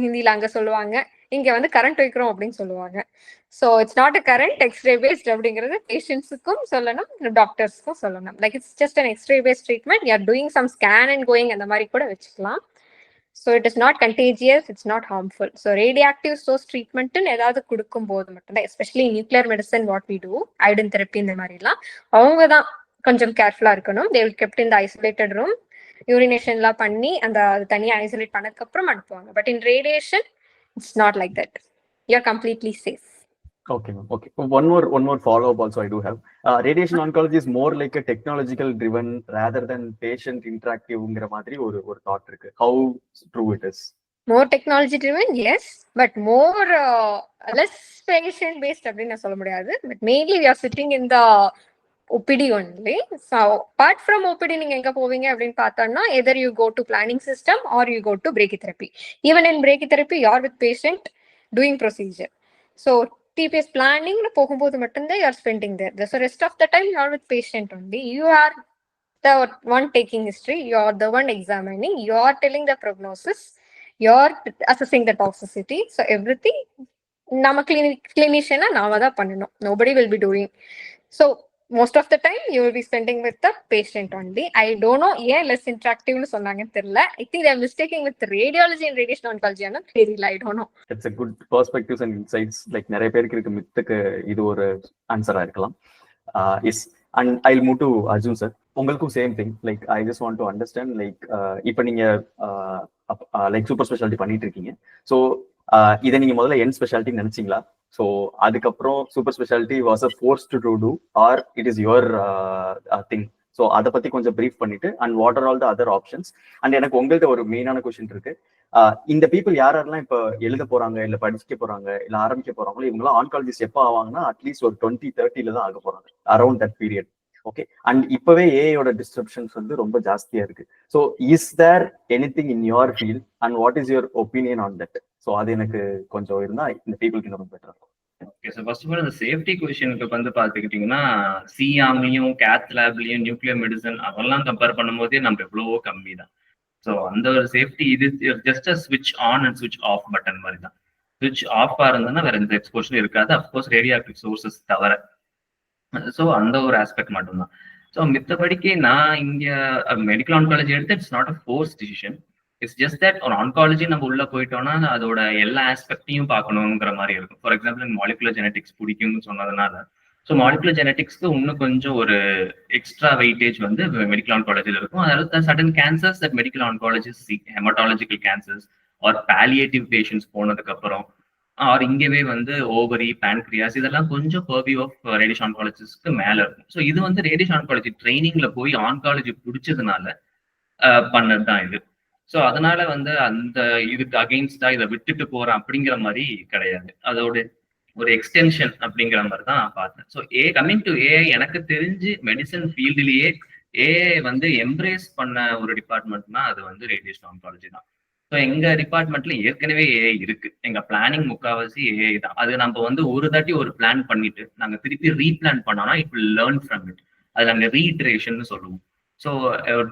ஹிந்தில அங்க சொல்லுவாங்க, இங்க வந்து கரண்ட் வைக்கிறோம் அப்படின்னு சொல்லுவாங்க. So it's not a current, x-ray based அப்படிங்கிறது பேஷண்ட்ஸுக்கும் சொல்லணும், டாக்டர்ஸ்க்கும் சொல்லணும். Like it's just an x-ray based treatment, you are doing some scan and going அந்த மாதிரி கூட வச்சுக்கலாம். So it is not contagious, it's not harmful. So radioactive source ட்ரீட்மெண்ட்னு ஏதாவது கொடுக்கும் போது மட்டும்தான், especially nuclear medicine what we do, iodine therapy இந்த மாதிரிலாம் அவங்க தான் கொஞ்சம் கேர்ஃபுல்லா இருக்கணும். They will kept in the isolated room, யூரினேஷன்லாம் பண்ணி அந்த தனியா ஐசோலேட் பண்ணதுக்கு அப்புறம் அனுப்புவாங்க. But in radiation it's not like that, you're completely safe. Okay ma'am, okay, one more follow up also I do have. Radiation oncology is more like a technological driven rather than patient interactive ங்கிற மாதிரி ஒரு thought இருக்கு. How true it is? More technology driven, yes, but more less patient based அப்படின்னு நான் சொல்ல முடியாது. But mainly we are sitting in the OPD only. So apart from OPD நீங்க எங்க போவீங்க அப்படின்னு பார்த்தோம்னா, either you go to planning system or you go to brachytherapy. Even in brachytherapy you are with patient doing procedure. So TPS planning போகும்போது மட்டும்தான் you are spending there. So rest of the time you are with patient only. You are the one taking history, you are the one examining, you are telling the prognosis, you are assessing the toxicity. So everything நம்ம clinician நாம தான் பண்ணணும், nobody will be doing. So most of the time you will be spending with the patient only. I don't know ஏன் less interactive னு சொன்னாங்கன்னு தெரியல. I think they are mistaking with radiology and radiation oncology னு தெரியல. I don't know. It's a good perspectives and insights. Like நிறைய பேருக்கு இருக்க மித்துக்கு இது ஒரு ஆன்சரா இருக்கலாம். Yes, and I'll move to Arjun sir. உங்களுக்கும் same thing. Like I just want to understand like இப்போ நீங்க லைக் சூப்பர் ஸ்பெஷாலிட்டி பண்ணிட்டு இருக்கீங்க. ஸோ இதை நீங்க முதல்ல என் ஸ்பெஷாலிட்டி நினைச்சீங்களா? ஸோ அதுக்கப்புறம் super specialty was a force to do or it is your thing. So அதை பத்தி கொஞ்சம் ப்ரீஃப் பண்ணிட்டு and what are all the other options. And எனக்கு உங்கள்கிட்ட ஒரு மெயினான கொஸ்டின் இருக்கு. இந்த பீப்புள் யாரெல்லாம் இப்போ எழுத போறாங்க, இல்லை படிக்க போறாங்க, இல்லை ஆரம்பிக்க போறாங்களோ இவங்களாம் ஆன்காலஜிஸ்ட் எப்போ ஆவாங்கன்னா அட்லீஸ்ட் ஒரு 2030 தான் ஆக போறாங்க, around that period. Okay, and இப்பவே ஏஐயோட டிஸ்ட்ரப்ஷன்ஸ் வந்து ரொம்ப ஜாஸ்தியா இருக்கு. So is there anything in your field and what is your opinion on that? So அது எனக்கு கொஞ்சம் இருந்தா இந்த பீப்புளுக்கு ரொம்ப பெட்டரா இருக்கும். Okay, so first of all இந்த சேஃப்டி கொஷனுக்கு வந்து பார்த்துக்கிட்டிங்கன்னா சிஆம்லையும் கேத் லேப்லையும் நியூக்ளியர் மெடிசன் அதெல்லாம் கம்பேர் பண்ணும்போதே நம்ம எவ்வளவோ கம்மி தான். ஸோ அந்த ஒரு சேஃப்டி இது ஜஸ்ட் அ ஸ்விட்ச் ஆன் அண்ட் ஸ்விட்ச் ஆஃப் பட்டன் மாதிரி தான். ஸ்விட்ச் ஆஃப் இருந்ததுன்னா வேற எந்த எக்ஸ்போஷரும் இருக்காது, அஃப்கோர்ஸ் ரேடியோஆக்டிவ் சோர்சஸ் தவிர. ஸோ அந்த ஒரு ஆஸ்பெக்ட் மட்டும்தான். ஸோ மித்தபடிக்கு நான் இங்கே மெடிக்கல் ஆன்காலஜி எடுத்து it's not a force decision. It's just that ஒரு ஆன்காலஜி நம்ம உள்ள போயிட்டோம்னா அதோட எல்லா ஆஸ்பெக்டையும் பார்க்கணுங்கிற மாதிரி இருக்கும். ஃபார் எக்ஸாம்பிள் மாலிகுலர் ஜெனடிக்ஸ் பிடிக்கும்னு சொன்னதுனால ஸோ மாலிகுலர் ஜெனடிக்ஸ்க்கு இன்னும் கொஞ்சம் ஒரு எக்ஸ்ட்ரா வெயிட்டேஜ் வந்து மெடிக்கல் ஆன்காலஜியில் இருக்கும். அதாவது sudden cancers that medical oncologist hematological cancers or palliative patients போனதுக்கு அப்புறம் ஆர் இங்கேவே வந்து ஓவரி, பேன்க்ரியாஸ் இதெல்லாம் கொஞ்சம் பர்வியூ ஆஃப் ரேடியேஷன் ஆன்காலஜிஸ்ட்க்கு மேல இருக்கும். ஸோ இது வந்து ரேடியேஷன் ஆன்காலஜி ட்ரைனிங்ல போய் ஆன்காலஜி பிடிச்சதுனால பண்ணது தான் இது. ஸோ அதனால வந்து அந்த இதுக்கு அகெயின்ஸ்டா இதை விட்டுட்டு போறேன் அப்படிங்கிற மாதிரி கிடையாது, அதோட ஒரு எக்ஸ்டென்ஷன் அப்படிங்கிற மாதிரி தான் பார்த்தேன். ஸோ கம்மிங் டு ஏஐ, எனக்கு தெரிஞ்சு மெடிசன் ஃபீல்டுலயே ஏஐ வந்து எம்ப்ரேஸ் பண்ண ஒரு டிபார்ட்மெண்ட்னா அது வந்து ரேடியேஷன் ஆன்காலஜி தான். ஸோ எங்க டிபார்ட்மெண்ட்ல ஏற்கனவே ஏஐ இருக்கு. எங்க பிளானிங் முக்காவாசி ஏஐ தான். அது நம்ம வந்து ஒரு தாட்டி ஒரு பிளான் பண்ணிட்டு நாங்க திருப்பி ரீபிளான் பண்ணோம்னா it will learn from it. அது நாங்கள் ரீஇட்டரேஷன் சொல்லுவோம். ஸோ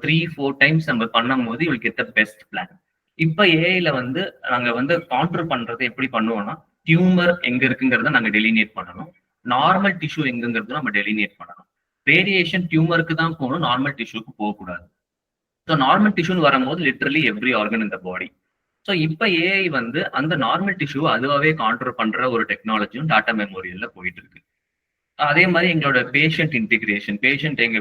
3-4 டைம்ஸ் நம்ம பண்ணும் போது இவள் கெட் த பெஸ்ட் பிளான். இப்போ ஏஐல வந்து நாங்க வந்து கான்ட்ரோல் பண்றது எப்படி பண்ணுவோம்னா டியூமர் எங்க இருக்குங்கிறத நாங்க டெலினேட் பண்ணணும், நார்மல் டிஷ்யூ எங்கிறது நம்ம டெலினேட் பண்ணணும். ரேடியேஷன் டியூமருக்கு தான் போகணும், நார்மல் டிஷ்யூக்கு போகக்கூடாது. ஸோ நார்மல் டிஷ்யூன்னு வரும்போது லிட்டரலி எவ்ரி ஆர்கன் இன் த பாடி. ஸோ இப்போ ஏஐ வந்து அந்த நார்மல் டிஷ்யூ அதுவாகவே கான்ட்ரோல் பண்ற ஒரு டெக்னாலஜியும் டாட்டா மெமோரியல்ல போயிட்டு இருக்கு. அதே மாதிரி எங்களோட பேஷண்ட் இன்டிகிரேஷன், பேஷண்ட் எங்க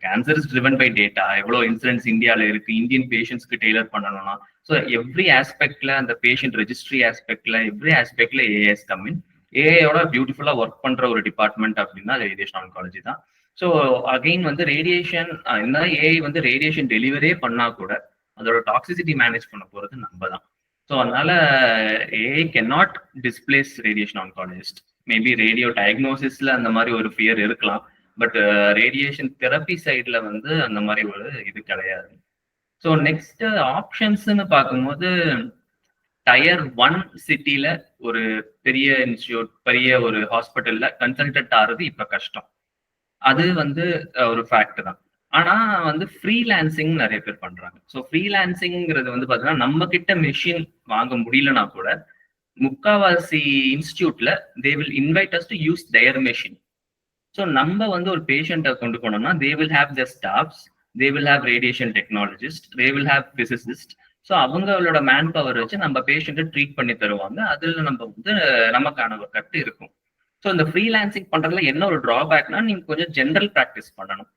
cancer is driven by data, எவ்வளோ இன்சூரன்ஸ் இந்தியாவில் இருக்கு, இந்தியன் பேஷண்ட்ஸ்க்கு டெய்லர் பண்ணணும்னா ஸோ எவ்ரி ஆஸ்பெக்ட்ல அந்த பேஷண்ட் ரெஜிஸ்ட்ரி ஆஸ்பெக்ட்ல எவ்ரி ஆஸ்பெக்ட்ல ஏஐஎஸ் கம்மின். ஏஐயோட பியூட்டிஃபுல்லா ஒர்க் பண்ற ஒரு டிபார்ட்மெண்ட் அப்படின்னா அது ரேடியேஷன் ஆன்காலஜி தான். ஸோ அகெயின் வந்து ரேடியேஷன் இந்த ஏஐ வந்து ரேடியேஷன் டெலிவரியே பண்ணா கூட அதோட டாக்ஸிசிட்டி மேனேஜ் பண்ண போறது நம்ம தான். ஸோ அதனால AI can not displace radiation oncologist. Maybe radio டயக்னோசிஸ்ல அந்த மாதிரி ஒரு ஃபியர் இருக்கலாம், பட் ரேடியேஷன் தெரப்பி சைட்ல வந்து அந்த மாதிரி ஒரு இது கிடையாது. ஸோ நெக்ஸ்ட் ஆப்ஷன்ஸ்ன்னு பார்க்கும்போது டயர் 1 சிட்டில ஒரு பெரிய இன்ஸ்டியூட், பெரிய ஒரு ஹாஸ்பிட்டல்ல கன்சல்டன்ட் ஆகிறது இப்ப கஷ்டம். அது வந்து ஒரு ஃபேக்ட் தான். ஆனா வந்து ஃப்ரீலான்சிங் நிறைய பேர் பண்றாங்க. ஸோ ஃப்ரீலான்சிங்கிறது வந்து பாத்தீங்கன்னா நம்ம கிட்ட மெஷின் வாங்க முடியலன்னா கூட முக்காவாசி இன்ஸ்டியூட்ல they will invite us to use their machine. So நம்ம வந்து ஒரு பேஷண்ட்டை கொண்டு போனோம்னா they will have the staffs, they will have radiation technologist, they will have physicist. So அவங்களோட மேன் பவர் வச்சு நம்ம பேஷண்ட்டை ட்ரீட் பண்ணி தருவாங்க. அதுல நம்ம வந்து நமக்கான ஒரு கட்டு இருக்கும். ஸோ இந்த ஃப்ரீலான்சிங் பண்றதுல என்ன ஒரு டிராபேக்னா நீங்க கொஞ்சம் ஜென்ரல் ப்ராக்டிஸ் பண்ணணும்.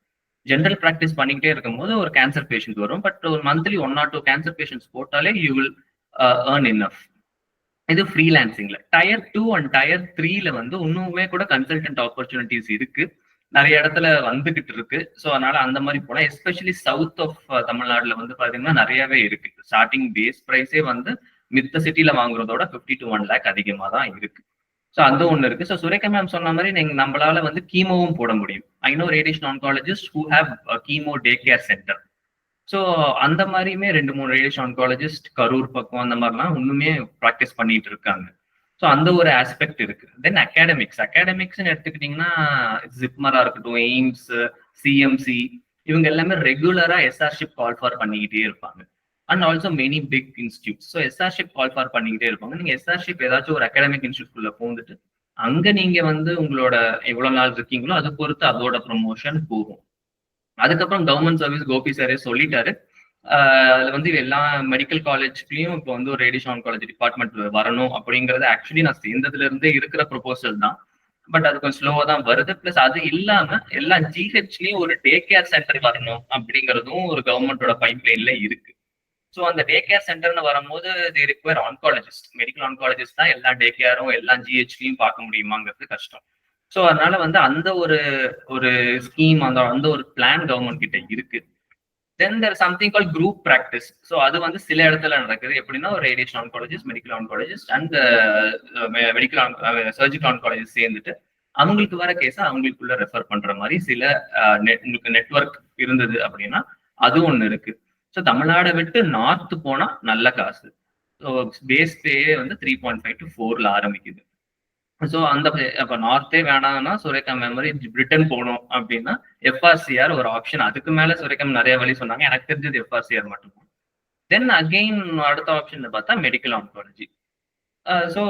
ஜென்ரல் ப்ராக்டிஸ் பண்ணிக்கிட்டே இருக்கும்போது ஒரு கேன்சர் பேஷண்ட் வரும், பட் ஒரு மந்த்லி 1 or 2 கேன்சர் பேஷண்ட்ஸ் போட்டாலே யூ வில் ஏர்ன் இனஃப். இது ஃப்ரீலான்சிங்ல. டயர் 2 அண்ட் டயர் 3ல வந்து இன்னுமே கூட கன்சல்டன்ட் ஆப்பர்ச்சுனிட்டிஸ் இருக்கு, நிறைய இடத்துல வந்துகிட்டு இருக்கு. ஸோ அதனால அந்த மாதிரி போனா எஸ்பெஷலி சவுத் ஆஃப் தமிழ்நாடுல வந்து பாத்தீங்கன்னா நிறையவே இருக்கு. ஸ்டார்டிங் பேஸ் ப்ரைஸே வந்து மித்த சிட்டில வாங்குறதோட 50 to 1 lakh அதிகமா தான் இருக்கு. ஸோ அந்த ஒண்ணு இருக்கு. ஸோ சுரேகா மேம் சொன்ன மாதிரி நீங்க நம்மளால வந்து கீமோவும் போட முடியும். I know radiation oncologist who have chemo day care centre. So அந்த மாதிரியுமே 2-3 ரேடியேஷன் ஆன்காலஜிஸ்ட் கரூர் பக்கம் அந்த மாதிரிலாம் இன்னுமே ப்ராக்டிஸ் பண்ணிட்டு இருக்காங்க. ஸோ அந்த ஒரு ஆஸ்பெக்ட் இருக்கு. தென் அகாடமிக்ஸ்ன்னு எடுத்துக்கிட்டீங்கன்னா ஜிப்மரா இருக்கட்டும், எய்ம்ஸ், சிஎம்சி இவங்க எல்லாமே ரெகுலரா எஸ்ஆர்ஷிப் கால் ஃபார் பண்ணிக்கிட்டே இருப்பாங்க. And also many big institutes. So SRship call for பண்ணிக்கிட்டே இருப்பாங்க. நீங்க எஸ்ஆர்ஷிப் ஏதாச்சும் ஒரு அகாடமிக் இன்ஸ்டியூட்குள்ள போந்துட்டு அங்க நீங்க வந்து உங்களோட எவ்வளவு நாள் இருக்கீங்களோ அதை பொறுத்து அதோட ப்ரொமோஷன் போகும். அதுக்கப்புறம் கவர்மெண்ட் சர்வீஸ் கோபி சாரே சொல்லிட்டாரு. அதுல வந்து எல்லா மெடிக்கல் காலேஜ்லயும் இப்போ வந்து ஒரு ரேடியேஷன் ஆன்காலஜி டிபார்ட்மெண்ட் வரணும் அப்படிங்கறது ஆக்சுவலி நான் சேர்ந்ததுல இருந்தே இருக்கிற ப்ரொபோசல் தான். பட் அது கொஞ்சம் ஸ்லோவா தான் வருது. பிளஸ் அது இல்லாம எல்லா ஜிஹெச்லயும் ஒரு டே கேர் சென்டர் வரணும் அப்படிங்கறதும் ஒரு கவர்மெண்டோட பைப்லைன்ல இருக்கு. ஸோ அந்த டே கேர் சென்டர்னு வரும்போது தே ரிக்வயர் ஆன்காலஜிஸ்ட், மெடிக்கல் ஆன்காலஜிஸ்ட் தான் எல்லா டே கேரும் எல்லா ஜிஹெச்லயும் பார்க்க முடியுமாங்கிறது கஷ்டம். ஸோ அதனால வந்து அந்த ஒரு ஸ்கீம் அந்த ஒரு பிளான் கவர்மெண்ட் கிட்ட இருக்கு. Then there something call group practice. So அது வந்து சில இடத்துல நடக்குது. எப்படின்னா ஒரு radiation oncologist, medical oncologist and medical surgical oncologist சேர்ந்துட்டு அவங்களுக்கு வர கேஸை அவங்களுக்குள்ள ரெஃபர் பண்ற மாதிரி சில நெட்வொர்க் இருந்தது அப்படின்னா அது ஒண்ணு இருக்கு. ஸோ தமிழ்நாடை விட்டு நார்த் போனா நல்ல காசு. ஸோ பேஸ் பே வந்து 3.5 to 4 ஆரம்பிக்குது. ஸோ அந்த அப்ப நார்த்தே வேணாம்னா சுரேகம் மெமரி பிரிட்டன் போகணும் அப்படின்னா எஃப்ஆர்சிஆர் ஒரு ஆப்ஷன். அதுக்கு மேல சுரேகம் நிறைய வழி சொன்னாங்க. எனக்கு தெரிஞ்சது எஃப்ஆர்சிஆர் மட்டும். தென் அகெயின் அடுத்த ஆப்ஷன் பார்த்தா மெடிக்கல் ஆன்காலஜி. ஸோ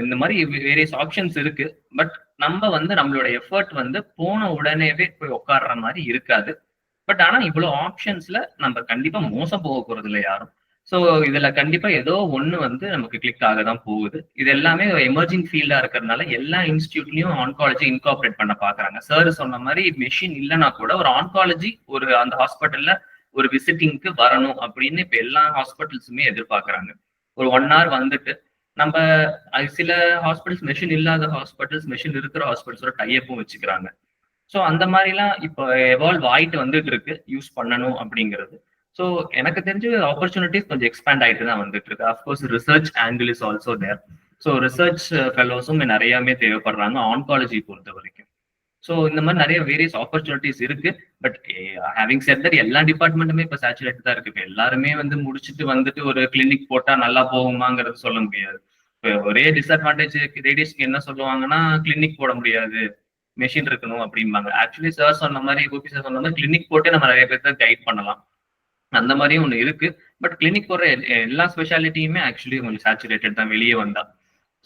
இந்த மாதிரி வேரியஸ் ஆப்ஷன்ஸ் இருக்கு. பட் நம்ம வந்து நம்மளோட எஃபர்ட் வந்து போன உடனேவே போய் உட்காடுற மாதிரி இருக்காது. பட் ஆனா இவ்வளவு ஆப்ஷன்ஸ்ல நம்ம கண்டிப்பா மோசம் போக போறது இல்லை யாரும். ஸோ இதுல கண்டிப்பா ஏதோ ஒண்ணு வந்து நமக்கு கிளிக் ஆக தான் போகுது. இது எல்லாமே எமர்ஜிங் ஃபீல்டா இருக்கிறதுனால எல்லா இன்ஸ்டியூட்லயும் ஆன்காலஜி இன்கார்பரேட் பண்ண பாக்குறாங்க. சார் சொன்ன மாதிரி மெஷின் இல்லைன்னா கூட ஒரு ஆன்காலஜி ஒரு அந்த ஹாஸ்பிட்டல்ல ஒரு விசிட்டிங்க்கு வரணும் அப்படின்னு இப்ப எல்லா ஹாஸ்பிட்டல்ஸுமே எதிர்பார்க்கறாங்க. ஒரு 1 hour வந்துட்டு நம்ம சில ஹாஸ்பிட்டல்ஸ் மெஷின் இல்லாத ஹாஸ்பிட்டல்ஸ், மெஷின் இருக்கிற ஹாஸ்பிட்டல்ஸோட டைப்பும் வச்சுக்கிறாங்க. ஸோ அந்த மாதிரிலாம் இப்போ எவால்வ் ஆயிட்டு வந்துட்டு இருக்கு யூஸ் பண்ணணும் அப்படிங்கிறது. ஸோ எனக்கு தெரிஞ்ச ஆப்பர்ச்சுனிட்டிஸ் கொஞ்சம் எக்ஸ்பேண்ட் ஆயிட்டு தான் வந்துட்டு இருக்கு. Of course research angle is also there. So research ஃபெலோஸும் நிறையாவே தேவைப்படுறாங்க ஆன்காலஜி பொறுத்த வரைக்கும். ஸோ இந்த மாதிரி நிறைய வேரியஸ் ஆப்பர்ச்சுனிட்டிஸ் இருக்கு. பட் ஹேவிங் செட் தட் எல்லா டிபார்ட்மெண்ட்டுமே இப்போ சேச்சுரேட் தான் இருக்கு. இப்போ எல்லாருமே வந்து முடிச்சுட்டு வந்துட்டு ஒரு கிளினிக் போட்டா நல்லா போகுமாங்கிறது சொல்ல முடியாது. இப்போ ஒரே டிஸ்அட்வான்டேஜ் ரேடியஸ்க்கு என்ன சொல்லுவாங்கன்னா கிளினிக் போட முடியாது, மெஷின் இருக்கணும் அப்படிம்பாங்க. ஆக்சுவலி சார் சொன்ன மாதிரி, கோபி சார் சொன்ன மாதிரி கிளினிக் போட்டு நம்ம நிறைய பேர்த்த கைட் பண்ணலாம். அந்த மாதிரியும் ஒன்று இருக்கு. பட் கிளினிக் போற எல்லா ஸ்பெஷாலிட்டியுமே ஆக்சுவலி கொஞ்சம் சேச்சுரேட்டட் தான் வெளியே வந்தா.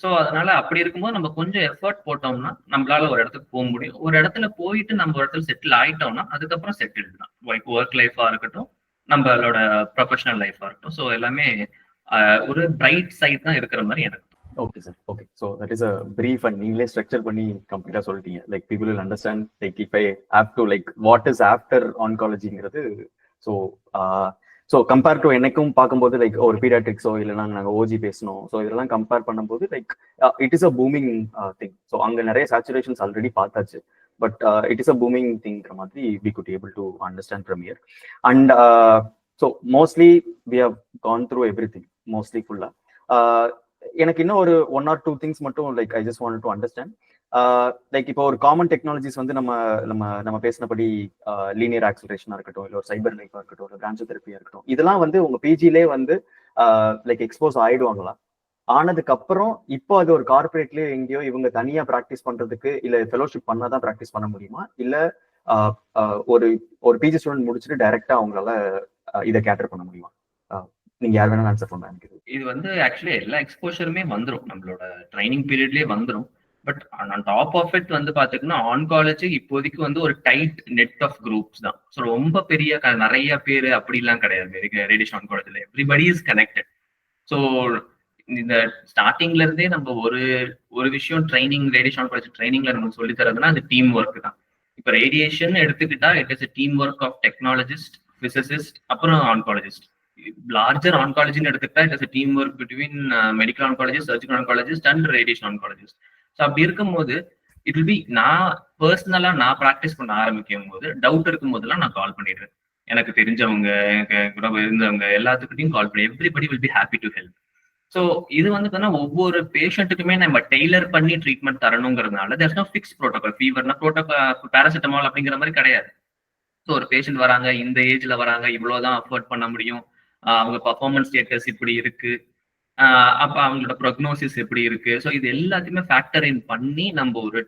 ஸோ அதனால அப்படி இருக்கும்போது நம்ம கொஞ்சம் எஃபர்ட் போட்டோம்னா நம்மளால ஒரு இடத்துக்கு போக முடியும். ஒரு இடத்துல போயிட்டு நம்ம ஒரு இடத்துல செட்டில் ஆயிட்டோம்னா அதுக்கப்புறம் செட்டில் தான். ஒர்க் லைஃபா இருக்கட்டும், நம்மளோட ப்ரொஃபஷனல் லைஃபா இருக்கட்டும். ஸோ எல்லாமே ஒரு பிரைட் சைட் தான் இருக்கிற மாதிரி எனக்கு. Okay sir, okay. So that is a brief and நீங்களே ஸ்ட்ரக்சர் பண்ணி கம்ப்ளீட்டாக சொல்லிட்டீங்க. Like people will understand like if I have to like what is after ஆன்காலஜிங்கிறது. ஸோ கம்பேர் டு என்னைக்கும் பார்க்கும்போது லைக் ஒரு பீடியாட்ரிக்ஸோ இல்லைனா நாங்கள் ஓஜி பேசணும். ஸோ இதெல்லாம் கம்பேர் பண்ணும்போது like it is a booming thing. So அங்கே நிறைய சேச்சுரேஷன்ஸ் ஆல்ரெடி பார்த்தாச்சு. But it is a booming திங்கிற மாதிரி we could able to understand from here. And so mostly we have gone through everything mostly ஃபுல்லாக. எனக்கு இன்னும் ஒரு 1 or 2 things மட்டும் like I just want to understand. Like இப்போ ஒரு common technologies வந்து நம்ம பேசினபடி லீனியர் ஆக்சிலரேஷனா இருக்கட்டும், இல்லை ஒரு சைபர் லைஃபா இருக்கட்டும், இல்லை பிரான்ச் தெரப்பியா இருக்கட்டும், இதெல்லாம் வந்து உங்க பிஜிலே வந்து லைக் எக்ஸ்போஸ் ஆயிடுவாங்களா? ஆனதுக்கு அப்புறம் இப்போ அது ஒரு கார்பரேட்லயோ எங்கேயோ இவங்க தனியா ப்ராக்டிஸ் பண்றதுக்கு இல்ல ஃபெலோஷிப் பண்ணாதான் ப்ராக்டிஸ் பண்ண முடியுமா? இல்ல ஒரு பிஜி ஸ்டூடெண்ட் முடிச்சுட்டு டைரக்டா அவங்களால இதை கேட்டர் பண்ண முடியுமா? நீங்க யார் வேணாலும் ஆன்சர் பண்ணலாம். எனக்கு இது வந்து ஆக்சுவலி எல்லா எக்ஸ்போஷருமே வந்துடும், நம்மளோட ட்ரைனிங் பீரியட்லயே வந்துடும். But on top of it வந்து பாத்தீங்கன்னா ஆன்காலஜி இப்போதைக்கு வந்து ஒரு டைட் நெட் ஆஃப் குரூப்ஸ் தான். ஸோ ரொம்ப பெரிய நிறைய பேர் அப்படிலாம் கிடையாது ரேடியேஷன் ஆன்காலஜில. Everybody is connected. ஸோ இந்த ஸ்டார்டிங்ல இருந்தே நம்ம ஒரு விஷயம் ட்ரைனிங், ரேடியேஷன் ஆன்காலஜி ட்ரைனிங்ல நம்ம சொல்லி தரதுன்னா அது டீம் ஒர்க் தான். இப்போ ரேடியேஷன் எடுத்துக்கிட்டா it is team work of technologist, physicist, அப்புறம் ஆன்காலஜிஸ்ட். லார்ஜர் ஆன்காலஜின்னு எடுத்துக்கிட்டா it is team work between medical oncologist, surgical oncologist and radiation oncologist. So அப்படி இருக்கும்போது இட் வில் பி, நான் பர்சனலா நான் ப்ராக்டிஸ் பண்ண ஆரம்பிக்கும் போது டவுட் இருக்கும் போதெல்லாம் நான் கால் பண்ணிடுறேன். எனக்கு தெரிஞ்சவங்க, எனக்கு கூட இருந்தவங்க எல்லாத்துக்கிட்டையும் கால் பண்ணி everybody will be happy to help. So இது வந்து பார்த்தீங்கன்னா ஒவ்வொரு பேஷண்ட்டுக்குமே நம்ம டெய்லர் பண்ணி ட்ரீட்மெண்ட் தரணுங்கிறதுனால தேர்ஸ் நோ ஃபிக்ஸ் ப்ரோட்டோகால். ஃபீவர்னா பேராசிட்டமால் அப்படிங்கிற மாதிரி கிடையாது. ஸோ ஒரு பேஷண்ட் வராங்க, இந்த ஏஜ்ல வராங்க, இவ்வளவுதான் அஃபோர்ட் பண்ண முடியும், அவங்க பர்ஃபார்மன்ஸ் ஸ்டேட்டஸ் இப்படி இருக்கு, அப்ப அவங்களோட ப்ரொக்னோசிஸ் எப்படி இருக்கு. ஸோ இது எல்லாத்தையுமே ஃபேக்டர் இன் பண்ணி நம்ம ஒரு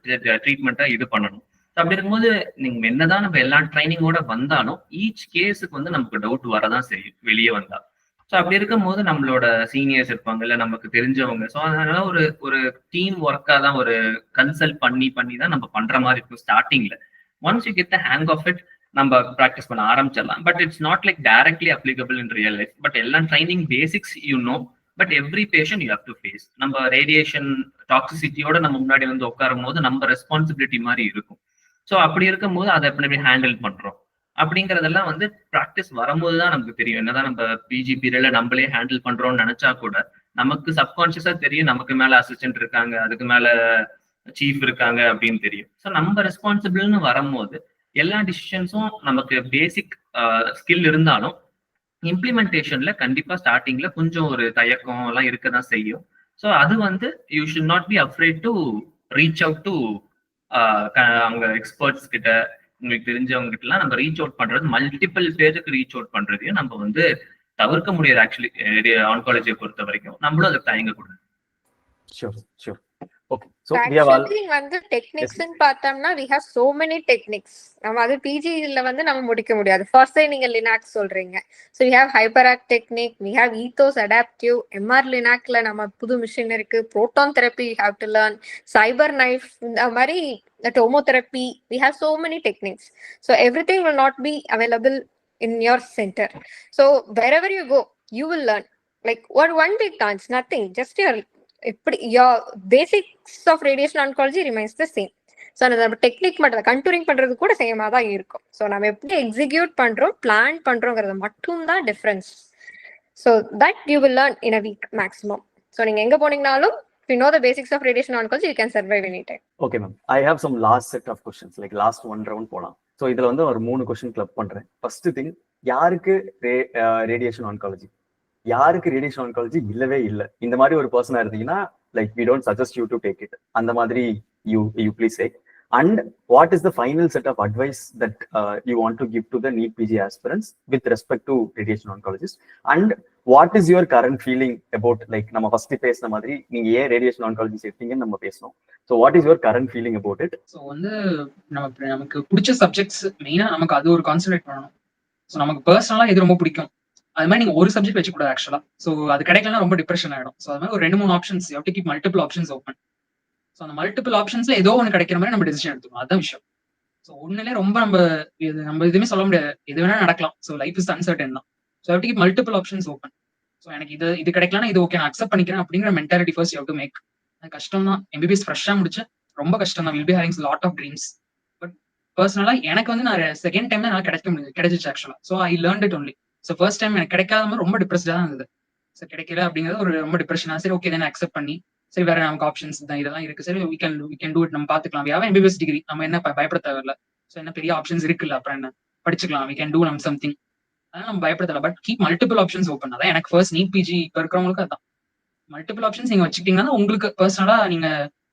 ட்ரீட்மெண்ட்டா இது பண்ணணும். அப்படி இருக்கும்போது நீங்க என்னதான் நம்ம எல்லா ட்ரைனிங்கோட வந்தாலும் ஈச் கேஸுக்கு வந்து நமக்கு டவுட் வரதான் செய்யும் வெளியே வந்தா. ஸோ அப்படி இருக்கும்போது நம்மளோட சீனியர்ஸ் இருப்பாங்க, இல்ல நமக்கு தெரிஞ்சவங்க. ஸோ அதனால ஒரு ஒரு டீம் ஒர்க்கா தான் ஒரு கன்சல்ட் பண்ணி தான் நம்ம பண்ற மாதிரி இருக்கும் ஸ்டார்டிங்ல. Once you get the hang of it, நம்ம ப்ராக்டிஸ் பண்ண ஆரம்பிச்சிடலாம். But it's not like directly applicable in real life. But எல்லா training basics you know, but every patient you have to face. நம்ம ரேடியேஷன் டாக்ஸிசிட்டியோட நம்ம முன்னாடி வந்து உட்காரும் போது நம்ம ரெஸ்பான்சிபிலிட்டி மாதிரி இருக்கும். ஸோ அப்படி இருக்கும்போது அதை எப்படி ஹேண்டில் பண்றோம் அப்படிங்கறதெல்லாம் வந்து ப்ராக்டிஸ் வரும்போது தான் நமக்கு தெரியும். என்னதான் நம்ம பிஜி பீரியட்ல நம்மளே ஹேண்டில் பண்றோம்னு நினைச்சா கூட நமக்கு சப்கான்சியஸா தெரியும் நமக்கு மேல அசிஸ்டன்ட் இருக்காங்க, அதுக்கு மேல சீஃப் இருக்காங்க அப்படின்னு தெரியும். ஸோ நம்ம ரெஸ்பான்சிபிள்னு வரும்போது எல்லா டிசிஷன்ஸும் நமக்கு பேசிக் ஸ்கில் இருந்தாலும் இம்ப்ளிமெண்டேஷன்ல கண்டிப்பா ஸ்டார்டிங்ல கொஞ்சம் ஒரு தயக்கம் எல்லாம் இருக்கதான் செய்யும். ஸோ அது வந்து you should not B afraid to reach out to அவங்க எக்ஸ்பர்ட்ஸ் கிட்ட, உங்களுக்கு தெரிஞ்சவங்க கிட்ட எல்லாம் நம்ம ரீச் அவுட் பண்றது, மல்டிபிள் பேருக்கு ரீச் அவுட் பண்றதையும் நம்ம வந்து தவிர்க்க முடியாது. ஆக்சுவலி ஆன்காலஜியை பொறுத்த வரைக்கும் நம்மளும் அதை தயங்க கூடாது. Sure sure. Okay, so we have all actually வந்து டெக்னிக்ஸ்ன்னு பார்த்தோம்னா we have so many techniques. நம்ம அது பிஜில வந்து நம்ம முடிக்க முடியாது. ஃபர்ஸ்ட் நீங்க லினாக்ஸ் சொல்றீங்க. So we have hyperact technique, we have ethos adaptive, MR லினாக்ல நம்ம புது மிஷின் இருக்கு, proton therapy you have to learn, cyber knife, இந்த மாதிரி tomotherapy, we have so many techniques. So everything will not be available in your center. So wherever you go you will learn. Like what one big dance, nothing, just your basics of radiation oncology remains the same. So நம்ம technique மட்டும் கண்டூரிங் பண்றது கூட சேமா தான் இருக்கும். So நம்ம எப்படி execute பண்றோம், பிளான் பண்றோங்கிறது மட்டும் தான் difference. So that you will learn in a week maximum. So நீங்க எங்க போனீங்கனாலும் if you know the basics of radiation oncology you can survive anytime. Okay ma'am, I have some last set of questions, like last one round போலாம். So இதுல வந்து ஒரு 3 question club பண்றேன். First thing, யாருக்கு radiation oncology, யாருக்கு radiation oncology இல்லவே இல்லை, இந்த மாதிரி ஒரு பர்சனா இருந்தீங்கன்னா like we don't suggest you to take it, அந்த மாதிரி you please say. And what is the final set of advice that you want to give to the NEET PG aspirants with respect to radiation oncologists? And what is your current feeling about, like நம்ம first பேசின மாதிரி நீங்க ஏன் radiation oncology சேர்த்தீங்கன்னு நம்ம பேசணும். So what is your current feeling about it? So வந்து நமக்கு பிடிச்ச சப்ஜெக்ட்ஸ் மெயினா நமக்கு அது ஒரு கான்சென்ட்ரேட் பண்ணணும். ஸோ நமக்கு பர்சனலா இது ரொம்ப பிடிக்கும். அது மாதிரி நீங்க ஒரு சப்ஜெக்ட் வச்சுக்கூடாது ஆக்சுவலா. ஸோ அது கிடைக்கலன்னா ரொம்ப டிப்ரெஷன் ஆயிடும். ஸோ அது மாதிரி ஒரு 2-3 options, you have to keep multiple options open. So அந்த மல்டிபிள் ஆப்ஷன்ஸ்ல ஏதோ ஒன்று கிடைக்கிற மாதிரி நம்ம டிசிஷன் எடுத்துக்கணும், அதான் விஷயம். ஸோ ஒண்ணுல ரொம்ப நம்ம எதுவுமே சொல்ல முடியாது, எது வேணா நடக்கலாம். ஸோ லைஃப் இஸ் அன்சர்டன் தான். So have to keep multiple options open. So எனக்கு இது கிடைக்கலன்னா இது ஓகே, நான் அக்செப்ட் பண்ணிக்கிறேன் அப்படிங்கிற mentality first you have to make. அது கஷ்டம் தான், எம்பிபிஎஸ் ஃப்ரெஷ்ஷா முடிச்சு ரொம்ப கஷ்டம் தான். Will be having lot of dreams. But பர்சனலா எனக்கு வந்து நான் செகண்ட் டைம் தான் கிடைச்சிச்சு ஆக்சுவலா. So I learned it only. So first time எனக்கு கிடைக்காத மாதிரி ரொம்ப டிப்ரெஸ்டா தான் இருந்தது. ஸோ கிடைக்கல அப்படிங்கிறது ஒரு ரொம்ப டிப்ரெஷனா. சரி ஓகே தான் அக்செப்ட் பண்ணி, சரி வேற நமக்கு ஆப்ஷன்ஸ் தான் இதெல்லாம் இருக்கு, சரி we can do it, நம்ம பாத்துக்கலாம். எம்பிபிஎஸ் டிகிரி நம்ம என்ன பயப்பட தேவையில்ல. ஸோ என்ன பெரிய ஆப்ஷன்ஸ் இருக்குல்ல, அப்புறம் என்ன படிச்சுக்கலாம், we can do something. அதனால நம்ம பயப்பட தேவை. But keep multiple options open. அதான் எனக்கு ஃபர்ஸ்ட் நீட் பிஜி இப்போ இருக்கிறவங்களுக்கு அதான் மல்டிபிள் ஆப்ஷன்ஸ் நீங்க வச்சுக்கிட்டீங்கன்னா உங்களுக்கு பர்சனலா நீங்க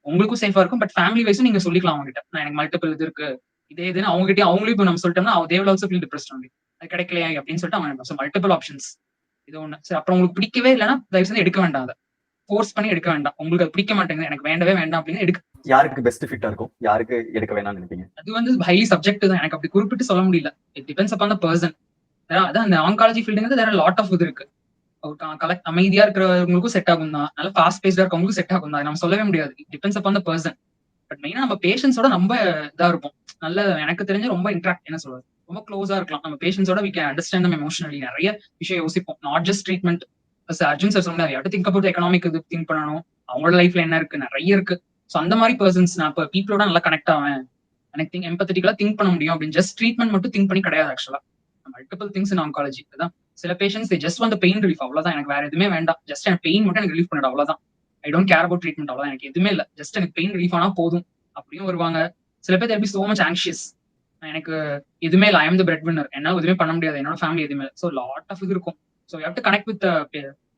உங்களுக்கும் சேஃபா இருக்கும். பட் ஃபேமிலி வைஸும் நீங்க சொல்லிக்கலாம் அவங்ககிட்ட, நான் எனக்கு மல்டிபிள் இது இருக்கு இதுன்னு அவங்ககிட்ட அவங்களும் இப்போ நம்ம சொல்லிட்டோம்னா they will also feel depressed only. அது கிடைக்கலையா அப்படின்னு சொல்லிட்டு அவங்க மல்டிபிள் ஆப்ஷன்ஸ் இது ஒண்ணு. சரி அப்புறம் உங்களுக்கு பிடிக்கவே இல்லைன்னா தயவு செஞ்சு எடுக்க வேண்டாம், அதை ஃபோர்ஸ் பண்ணி எடுக்க வேண்டாம். உங்களுக்கு அது பிடிக்க மாட்டேங்குது, எனக்கு வேண்டவே வேண்டாம் அப்படின்னு எடுக்க. யாருக்கு பெஸ்ட் ஃபிட்டா இருக்கும், யாருக்கு எடுக்க வேணாம்னு நினைப்பீங்க? அது வந்து ஹைலி சப்ஜெக்ட் தான், எனக்கு அப்படி குறிப்பிட்டு சொல்ல முடியல. It depends upon the person. அதான் அந்த ஆன்காலஜி ஃபீல்டுங்கிறது வேற லாட் ஆஃப் இது இருக்கு. அமைதியா இருக்கிறவங்களுக்கும் செட் ஆகும் தான், நல்லா ஃபாஸ்ட் பேஸ்டா இருக்கவங்களுக்கும் செட் ஆகும் தான், நம்ம சொல்லவே முடியாது. It depends upon the person. But மெயினா நம்ம பேஷன்ஸோட ரொம்ப இதா இருப்போம். நல்ல எனக்கு தெரிஞ்ச ரொம்ப இன்ட்ராக்ட் என்ன சொல்றது ரொம்ப க்ளோஸா இருக்கலாம் நம்ம பேஷன்ஸோட. we can understand them emotionally. நிறைய விஷயம் யோசிப்போம், not just treatment. Arjun sir சொன்னாரு, யூ திங்க் அபவுட் எக்கனாமிக் இது திங்க் பண்ணணும், அவங்களோட லைஃப்ல என்ன இருக்கு, நிறைய இருக்கு. ஸோ அந்த மாதிரி பர்சன்ஸ் நான் இப்போ பீப்புளோட நல்லா கனெக்ட் ஆவேன், எனக்கு எம்பத்தட்டிக்கலா திங்க் பண்ண முடியும் அப்படின்னு ஜஸ்ட் ட்ரீட்மெண்ட் மட்டும் திங்க் பண்ணி கிடையாது ஆக்சுவலா. Multiple things in oncology. அதான் சில பேஷன்ஸ் ஜஸ்ட் வந்து பெயின் ரிலீஃப், அவ்வளவுதான், எனக்கு வேற எதுவுமே வேண்டாம், ஜஸ்ட் எனக்கு பெயின் மட்டும் எனக்கு ரிலீஃப் பண்ணிடும், அவ்வளவுதான். I don't care about treatment, அவ்வளவுதான், எனக்கு எதுவுமே இல்லை, ஜஸ்ட் எனக்கு பெயின் ரிலீஃப் ஆனா போதும் அப்படியும் வருவாங்க. சில பேர் there be so much anxious, எனக்கு எதுவுமே இல்லை, I am the breadwinner, என்னால எதுவுமே பண்ண முடியாது, என்னோட ஃபேமிலி எதுவுமே. ஸோ லாட் ஆஃப் இது இருக்கும். So you have to connect with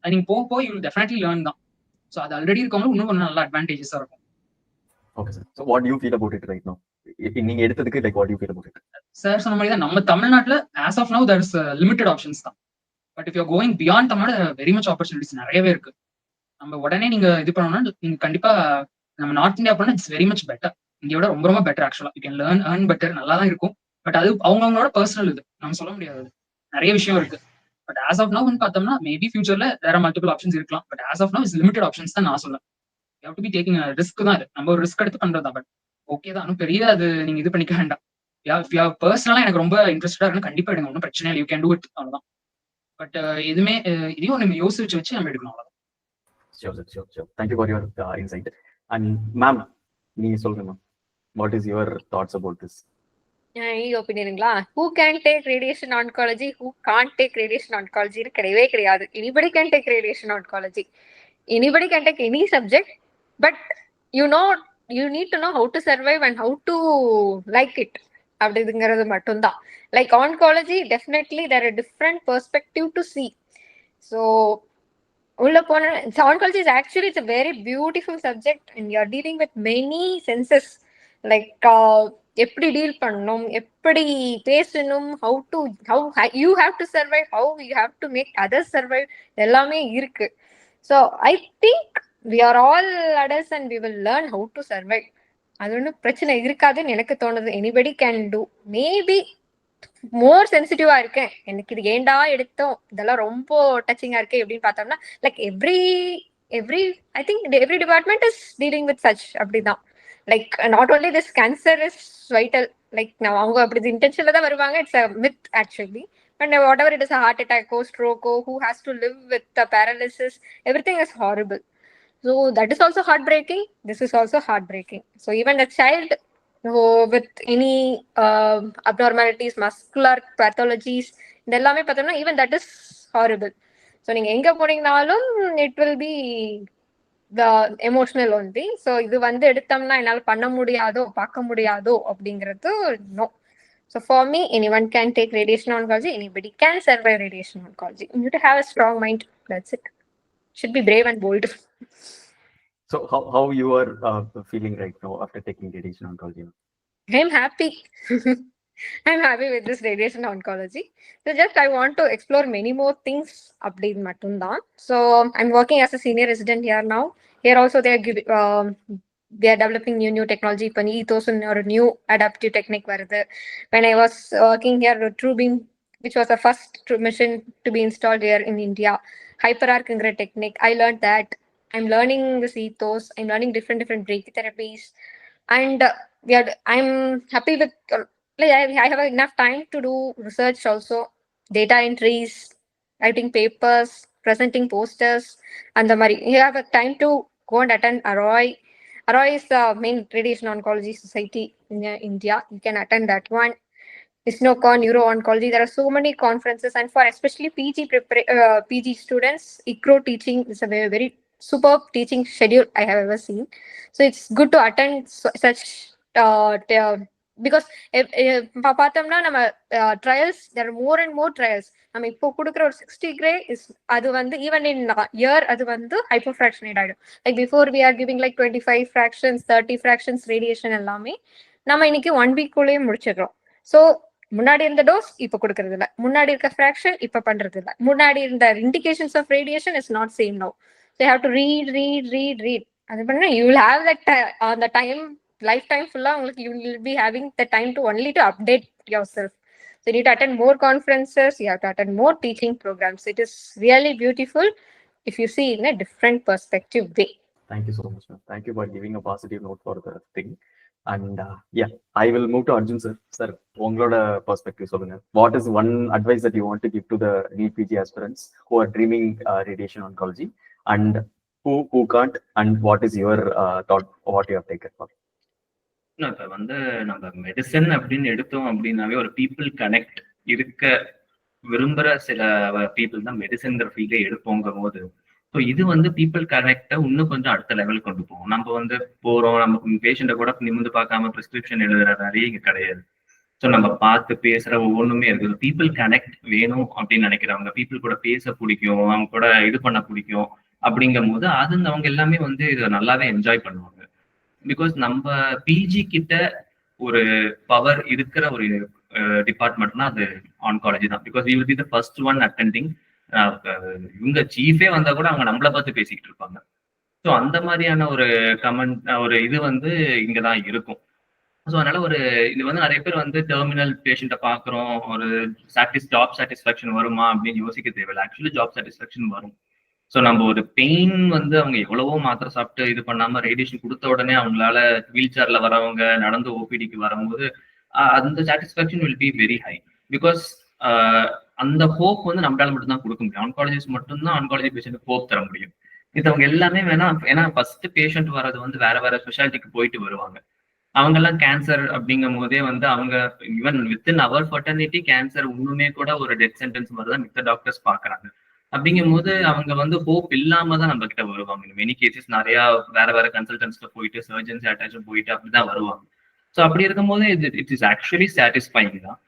அது நீங்க போக யூ வில் டெஃபினெட்லி லேர்ன் தான். ஸோ அது ஆல்ரெடி இருக்கவங்க இன்னும் கொஞ்சம் நல்ல அட்வான்டேஜஸா இருக்கும். Okay sir, so what you feel about it right now? நீங்க எடுத்ததுக்கு like what you feel about it? Sir சொன்ன மாதிரி தான், நம்ம தமிழ்நாட்டுல as of now there is limited options தான். But if you going beyond Tamil Nadu very much opportunities நிறையவே இருக்கு. நம்ம உடனே நீங்க இது பண்ணணும்னா நீங்க கண்டிப்பா நம்ம நார்த் இந்தியா போனா இட்ஸ் வெரி மச் பெட்டர். இந்தியோட ரொம்ப ரொம்ப பெட்டர் ஆக்சுவலா. யூ கேன் ஏர்ன் பெட்டர், நல்லா தான் இருக்கும். பட் அது அவங்களோட பர்சனல் இது, நம்ம சொல்ல முடியாது. நிறைய விஷயம் இருக்கு. பட் ஆஸ் ஆஃப் நவ் பார்த்தோம்னா மேபி ஃபியூச்சர்ல வேற மல்டிபிள் ஆப்ஷன்ஸ் இருக்கலாம். But as of now is limited options தான் நான் சொல்லுவேன். You have to be taking risk தான் இது. நம்ம ஒரு ரிஸ்க் எடுத்து பண்றதா. பட் ஓகே தான், இன்னும் பெரிய அது நீங்க இது பண்ணிக்க வேண்டாம். பர்சனலா எனக்கு ரொம்ப இன்ட்ரெஸ்டா இருக்கு, கண்டிப்பா எடுங்க, ஒன்றும் பிரச்சனை இல்லை, யூ கேன் டூ இட், அவ்வளவுதான். பட் எதுவுமே இதையும் நம்ம யோசிச்சு வச்சு நம்ம எடுக்கணும், அவ்வளவுதான். Sure. Thank you for your insight. And ma'am, நீங்க சொல்லுங்க ma'am, what is your thoughts about this? ஒப்பீனியனுங்களா? Who can take radiation oncology, who can't take radiation ஆன்காலஜின்னு கிடையவே கிடையாது. Anybody can take radiation oncology, anybody can take any subject. But you need to know how to survive and how to like it அப்படிங்கிறது மட்டும்தான். Like oncology definitely there are different perspective to see. So உள்ள போன oncology is actually it's a very beautiful subject and you are dealing with many senses. Like எப்படி deal பண்ணணும், எப்படி பேசணும், how you have to survive, how you have to make others survive, எல்லாமே இருக்கு. So I think we are all adults and we will learn how to survive. அது ஒன்றும் பிரச்சனை இருக்காதுன்னு எனக்கு தோணுது. anybody can do. Maybe மோர் சென்சிட்டிவா இருக்கேன், எனக்கு இது ஏண்டா எடுத்தோம், இதெல்லாம் ரொம்ப டச்சிங்கா இருக்கு அப்படின்னு பார்த்தோம்னா like every I think every department is dealing with such. அப்படிதான். Like not only this cancer is vital. Like நான் அவங்க அப்படி இன்டென்ஷன்ல தான் வருவாங்க. It's a myth actually. And whatever it is, heart அட்டாக்கோ ஸ்ட்ரோக்கோ, who has to live with paralysis, everything is horrible. So that is also heartbreaking. This is also heartbreaking. So even a child with any abnormalities, muscular pathologies, இதெல்லாமே பார்த்தோம்னா even that is horrible. So நீங்க எங்க போனீங்கனாலும் it will be the emotional only. So இது வந்து எடுத்தோம்னா என்னால பண்ண முடியாதோ பார்க்க முடியாதோ அப்படிங்கிறது no. So for me, anyone can take radiation oncology, anybody can survive radiation oncology. You need to have a strong mind, that's it. Should be brave and bold. So how you are feeling right now after taking radiation oncology? I'm happy. I'm happy with this radiation oncology. So just I want to explore many more things update matunda. So I'm working as a senior resident here now. Here also they are giving they are developing new technology. Pani ethos or new adaptive technique varudhu. When I was working here, TrueBeam, which was the first machine to be installed here in India, HyperArc technique, I learned that. I'm learning this ethos. I'm learning different brachytherapies, and I'm happy with. Like I have enough time to do research also, data entries, writing papers, presenting posters, and the mari. You have a time to go and attend AROI. AROI is the main radiation oncology society in India. You can attend that one. ISNOCON, Neuro Oncology. There are so many conferences, and for especially PG students, ICRO teaching is a very superb teaching schedule I have ever seen. So it's good to attend such because பார்த்தோம்னா நம்ம trials, there are more and more trials. நம்ம இப்போ கொடுக்குற ஒரு 60 grey is அது வந்து even in year அது வந்து ஹைப்போஃப்ராக்ஷனேட் ஆயிடும். Like before we are giving like 25 fractions 30 fractions radiation எல்லாமே நம்ம இன்னைக்கு 1 வீக்குள்ளேயே முடிச்சிடுறோம். ஸோ முன்னாடி இருந்த டோஸ் இப்ப கொடுக்கறது இல்ல, முன்னாடி இருக்க ஃப்ராக்ஷன் இப்ப பண்றது இல்ல, முன்னாடி இருந்த indications of radiation is not same now. So you have to read. அது பண்ணா you will have that on the time lifetime full உங்களுக்கு you will be having the time to only to update yourself. So you need to attend more conferences, you have to attend more teaching programs. It is really beautiful if you see in a different perspective way. Thank you so much, ma'am. Thank you for giving a positive note for the thing. And yeah, I will move to Arjun sir. Sir, உங்களோட perspective சொல்லுங்க. What is one advice that you want to give to the NEET PG aspirants who are dreaming radiation oncology, and who can't, and what is your thought, what you have taken for? இப்ப வந்து நம்ம medicine அப்படின்னு எடுத்தோம் அப்படின்னாவே ஒரு people connect இருக்க விரும்புற சில பீப்புள் தான் மெடிசன்ங்கிற ஃபீல்டே எடுப்போங்கும் போது, ஸோ இது வந்து பீப்புள் கனெக்டை இன்னும் கொஞ்சம் அடுத்த லெவலுக்கு கொண்டு போவோம். நம்ம வந்து போறோம், நம்ம பேஷண்ட்டை கூட நிமிந்து பார்க்காம பிரிஸ்கிரிப்ஷன் எழுதுற நிறைய இங்க கிடையாது. ஸோ நம்ம பார்த்து பேசுற ஒவ்வொன்றுமே இருக்குது. பீப்புள் கனெக்ட் வேணும் அப்படின்னு நினைக்கிறவங்க, பீப்புள் கூட பேச பிடிக்கும், அவங்க கூட இது பண்ண பிடிக்கும் அப்படிங்கும் போது அது அவங்க எல்லாமே வந்து இதை நல்லாவே என்ஜாய் பண்ணுவாங்க. பிகாஸ் நம்ம பிஜி கிட்ட ஒரு பவர் இருக்கிற ஒரு டிபார்ட்மெண்ட்னா அது ஆன்காலஜி தான். Because you will be the first one attending. இவங்க சீஃபே வந்தா கூட அவங்க நம்மளை பார்த்து பேசிக்கிட்டு இருப்பாங்க. ஸோ அந்த மாதிரியான ஒரு கமெண்ட் ஒரு இது வந்து இங்கதான் இருக்கும். ஸோ அதனால இது வந்து நிறைய பேர் வந்து டெர்மினல் பேஷண்ட்டை பார்க்குறோம், ஒரு ஜாப் சாட்டிஸ்ஃபேக்ஷன் வருமா அப்படின்னு யோசிக்க தேவையில்லை. ஆக்சுவலி ஜாப் சாட்டிஸ்ஃபேக்ஷன் வரும். ஸோ நம்ம ஒரு பெயின் வந்து அவங்க எவ்வளவோ மாத்திரை சாப்பிட்டு இது பண்ணாம ரேடியேஷன் கொடுத்த உடனே அவங்களால வீல் சேர்ல வரவங்க நடந்து ஓபிடிக்கு வரும்போது அந்த satisfaction will be very high. Because அந்த ஹோப் வந்து நம்மளால மட்டும் தான் கொடுக்க முடியும். ஆன்காலஜிஸ்ட் மட்டும்தான் ஆன்காலஜி பேஷண்ட்டுக்கு ஹோப் தர முடியும். இது அவங்க எல்லாமே வேணாம். ஏன்னா ஃபர்ஸ்ட் பேஷண்ட் வர்றது வந்து வேற ஸ்பெஷாலிட்டிக்கு போயிட்டு வருவாங்க. அவங்க எல்லாம் கேன்சர் அப்படிங்கும் போதே வந்து அவங்க ஈவன் வித்தின் அவர் ஃபர்டர்னிட்டி கேன்சர் இன்னுமே கூட ஒரு டெத் சென்டென்ஸ் மாதிரிதான் மித்த டாக்டர்ஸ் பாக்குறாங்க. அப்படிங்கும் போது அவங்க வந்து ஹோப் இல்லாம தான் நம்ம கிட்ட வருவாங்க. மெனி கேசஸ் நிறைய வேற கன்சல்டன்ஸ்ல போயிட்டு சர்ஜன்ஸ் அட்டாச்சும் போயிட்டு அப்படிதான் வருவாங்க. ஸோ அப்படி இருக்கும்போது இட் இஸ் ஆக்சுவலி சாட்டிஸ்ஃபைங் தான்.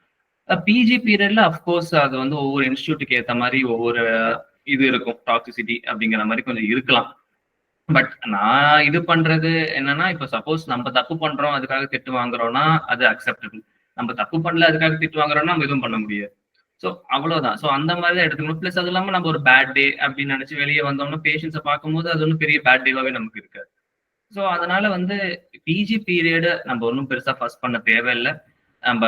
பிஜி பீரியட்ல அஃப்கோர்ஸ் அது வந்து ஒவ்வொரு இன்ஸ்டியூட்டுக்கு ஏற்ற மாதிரி ஒவ்வொரு இது இருக்கும், டாக்ஸிசிட்டி அப்படிங்கிற மாதிரி கொஞ்சம் இருக்கலாம். பட் நான் இது பண்றது என்னன்னா, இப்ப சப்போஸ் நம்ம தப்பு பண்றோம் அதுக்காக திட்டு வாங்குறோம்னா அது அக்செப்டபிள். நம்ம தப்பு பண்ணல அதுக்காக திட்டு வாங்குறோம்னா நம்ம எதுவும் பண்ண முடியாது. ஸோ அவ்வளவுதான். ஸோ அந்த மாதிரி தான் எடுத்துக்கணும். பிளஸ் அது இல்லாம நம்ம ஒரு பேட் டே அப்படின்னு நினைச்சு வெளியே வந்தோம்னா பேஷண்ட்ஸை பார்க்கும்போது அது ஒன்றும் பெரிய பேட் டேவாவே நமக்கு இருக்காது. ஸோ அதனால வந்து பிஜி பீரியடு நம்ம ஒன்றும் பெருசா ஃபர்ஸ்ட் பண்ண தேவையில்லை. நம்ம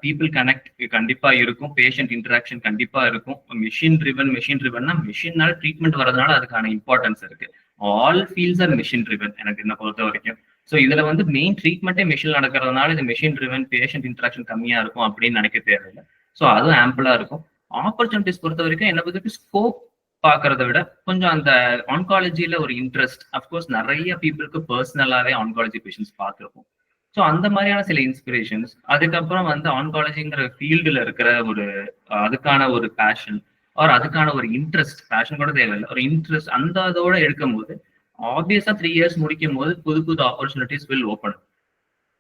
பீப்புள் கனெக்ட் கண்டிப்பா இருக்கும், பேஷண்ட் இன்டராக்ஷன் கண்டிப்பா இருக்கும். மிஷின் ட்ரிவன்னா மிஷினால ட்ரீட்மெண்ட் வரதுனால அதுக்கான இம்பார்ட்டன்ஸ் இருக்கு. All fields are machine driven எனக்கு என்ன பொறுத்த வரைக்கும். ஸோ இதுல வந்து மெயின் ட்ரீட்மெண்ட்டே மிஷின் நடக்கிறதுனால இது மிஷின் ட்ரிவன், பேஷண்ட் இன்டராக்ஷன் கம்மியா இருக்கும் அப்படின்னு நினைக்க தேவையில்லை. ஸோ அதுவும் ஆம்பிளா இருக்கும். ஆப்பர்ச்சுனிட்டிஸ் பொறுத்த வரைக்கும் என்ன பொறுத்த ஸ்கோப் பாக்குறத விட கொஞ்சம் அந்த ஆன்காலஜில ஒரு இன்ட்ரெஸ்ட், அப்கோர்ஸ் நிறைய பீப்புளுக்கு பர்சனலாவே ஆன்காலஜி பேஷன்ஸ் பார்த்துருப்போம். ஸோ அந்த மாதிரியான சில இன்ஸ்பிரேஷன்ஸ், அதுக்கப்புறம் வந்து ஆன்காலஜிங்கிற ஃபீல்டுல இருக்கிற ஒரு அதுக்கான ஒரு பேஷன் ஆர் அதுக்கான ஒரு இன்ட்ரெஸ்ட், பேஷன் கூட தேவையில்லை, ஒரு இன்ட்ரெஸ்ட் அந்த இதோட எடுக்கும் போது ஆப்வியஸா 3 years முடிக்கும் போது புது ஆப்பர்ச்சுனிட்டிஸ் வில் ஓப்பன்.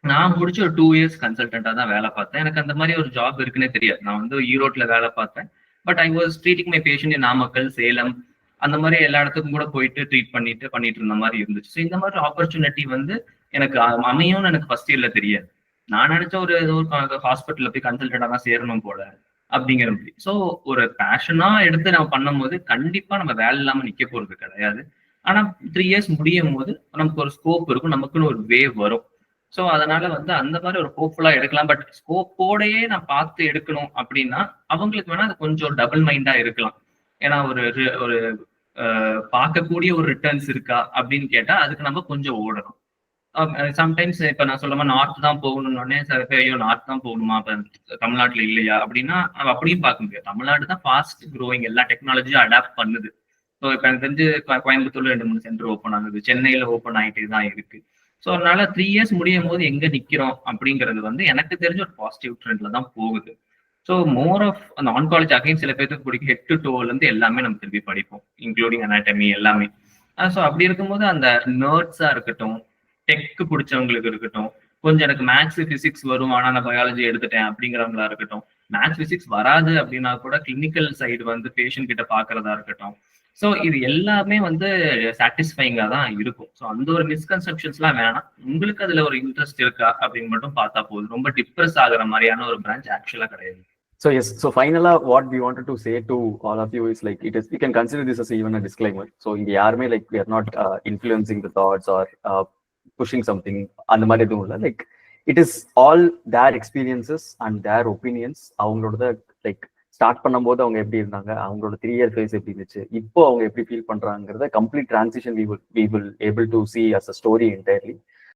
நான் முடிச்சு ஒரு 2 years கன்சல்டண்டா தான் வேலை பார்த்தேன். எனக்கு அந்த மாதிரி ஒரு ஜாப் இருக்குன்னே தெரியாது. நான் வந்து ஈரோட்ல வேலை பார்த்தேன். But I was treating my patient இன் நாமக்கல், சேலம், அந்த மாதிரி எல்லா இடத்துக்கும் கூட போயிட்டு ட்ரீட் பண்ணிட்டு இருந்த மாதிரி இருந்துச்சு. ஸோ இந்த மாதிரி ஆப்பர்ச்சுனிட்டி வந்து எனக்கு அமையும்னு எனக்கு ஃபர்ஸ்ட் இயர்ல தெரியாது. நான் நினைச்ச ஏதோ ஒரு ஹாஸ்பிட்டல்ல போய் கன்சல்டண்டா தான் சேரணும் போல அப்படிங்கிற மாதிரி. ஸோ ஒரு பேஷனா எடுத்து நம்ம பண்ணும்போது கண்டிப்பா நம்ம வேலை இல்லாம நிக்க போறது கிடையாது. ஆனா 3 years முடியும் போது நமக்கு ஒரு ஸ்கோப் இருக்கும், நமக்குன்னு ஒரு வே வரும். ஸோ அதனால வந்து அந்த மாதிரி ஒரு ஹோப்ஃபுல்லா எடுக்கலாம். பட் ஸ்கோப்போடையே நான் பார்த்து எடுக்கணும் அப்படின்னா அவங்களுக்கு வேணா அது கொஞ்சம் டபுள் மைண்டா இருக்கலாம். ஏன்னா ஒரு பார்க்கக்கூடிய ஒரு ரிட்டர்ன்ஸ் இருக்கா அப்படின்னு கேட்டா அதுக்கு நம்ம கொஞ்சம் ஓடணும். சம்டைம்ஸ் இப்ப நான் சொல்லுமா நார்த் தான் போகணும்னே சில பேர் ஐயோ நார்த் தான் போகணுமா, இப்ப தமிழ்நாட்டுல இல்லையா அப்படின்னா அப்படியும் பார்க்க முடியாது. தமிழ்நாடு தான் ஃபாஸ்ட் க்ரோயிங், எல்லா டெக்னாலஜியும் அடாப்ட் பண்ணுது. ஸோ இப்ப எனக்கு தெரிஞ்சு கோயம்புத்தூர்ல 2-3 சென்டர் ஓப்பன் ஆகுது, சென்னையில ஓப்பன் ஆகிட்டே தான் இருக்கு. ஸோ அதனால 3 years முடியும் போது எங்க நிக்கிறோம் அப்படிங்கிறது வந்து எனக்கு தெரிஞ்ச ஒரு பாசிட்டிவ் ட்ரெண்ட்ல தான் போகுது. ஸோ மோர் ஆஃப் அந்த ஆன்காலஜி அகைன் சில பேருக்கு பிடிக்கும், ஹெட் டு டோல இருந்து எல்லாமே நம்ம திருப்பி படிப்போம், இன்க்ளூடிங் அனாட்டமி எல்லாமே. ஸோ அப்படி இருக்கும்போது அந்த நர்ட்ஸா இருக்கட்டும், டெக் பிடிச்சவங்களுக்கு இருக்கட்டும், கொஞ்சம் எனக்கு மேத்ஸ் பிசிக்ஸ் வரும் ஆனா நான் பயாலஜி எடுத்துட்டேன் அப்படிங்கிறவங்களா இருக்கட்டும், மேத்ஸ் பிசிக்ஸ் வராது அப்படின்னா கூட கிளினிக்கல் சைடு வந்து பேஷண்ட் கிட்ட பாக்குறதா இருக்கட்டும். ஸோ இது எல்லாமே வந்து சாட்டிஸ்ஃபைங்கா தான் இருக்கும். ஸோ அந்த ஒரு மிஸ்கன்செப்ஷன்ஸ்லாம் வேணாம். உங்களுக்கு அதுல ஒரு இன்ட்ரெஸ்ட் இருக்கா அப்படின்னு மட்டும் பார்த்தா போதும். ரொம்ப டிப்ரெஸ் ஆகுற மாதிரியான ஒரு பிரான்ச் ஆக்சுவலா கிடையாது. So yes, so finally what we wanted to say to all of you is like you can consider this as even a disclaimer. So inga yarume like we are not influencing the thoughts or pushing something and mari edum illa, like it is all their experiences and their opinions. அவங்களோட like start பண்ணும்போது அவங்க எப்படி இருந்தாங்க, அவங்களோட 3 year phase எப்படி இருந்துச்சு, இப்போ அவங்க எப்படி ஃபீல் பண்றாங்கிறத complete transition we will able to see as a story entirely.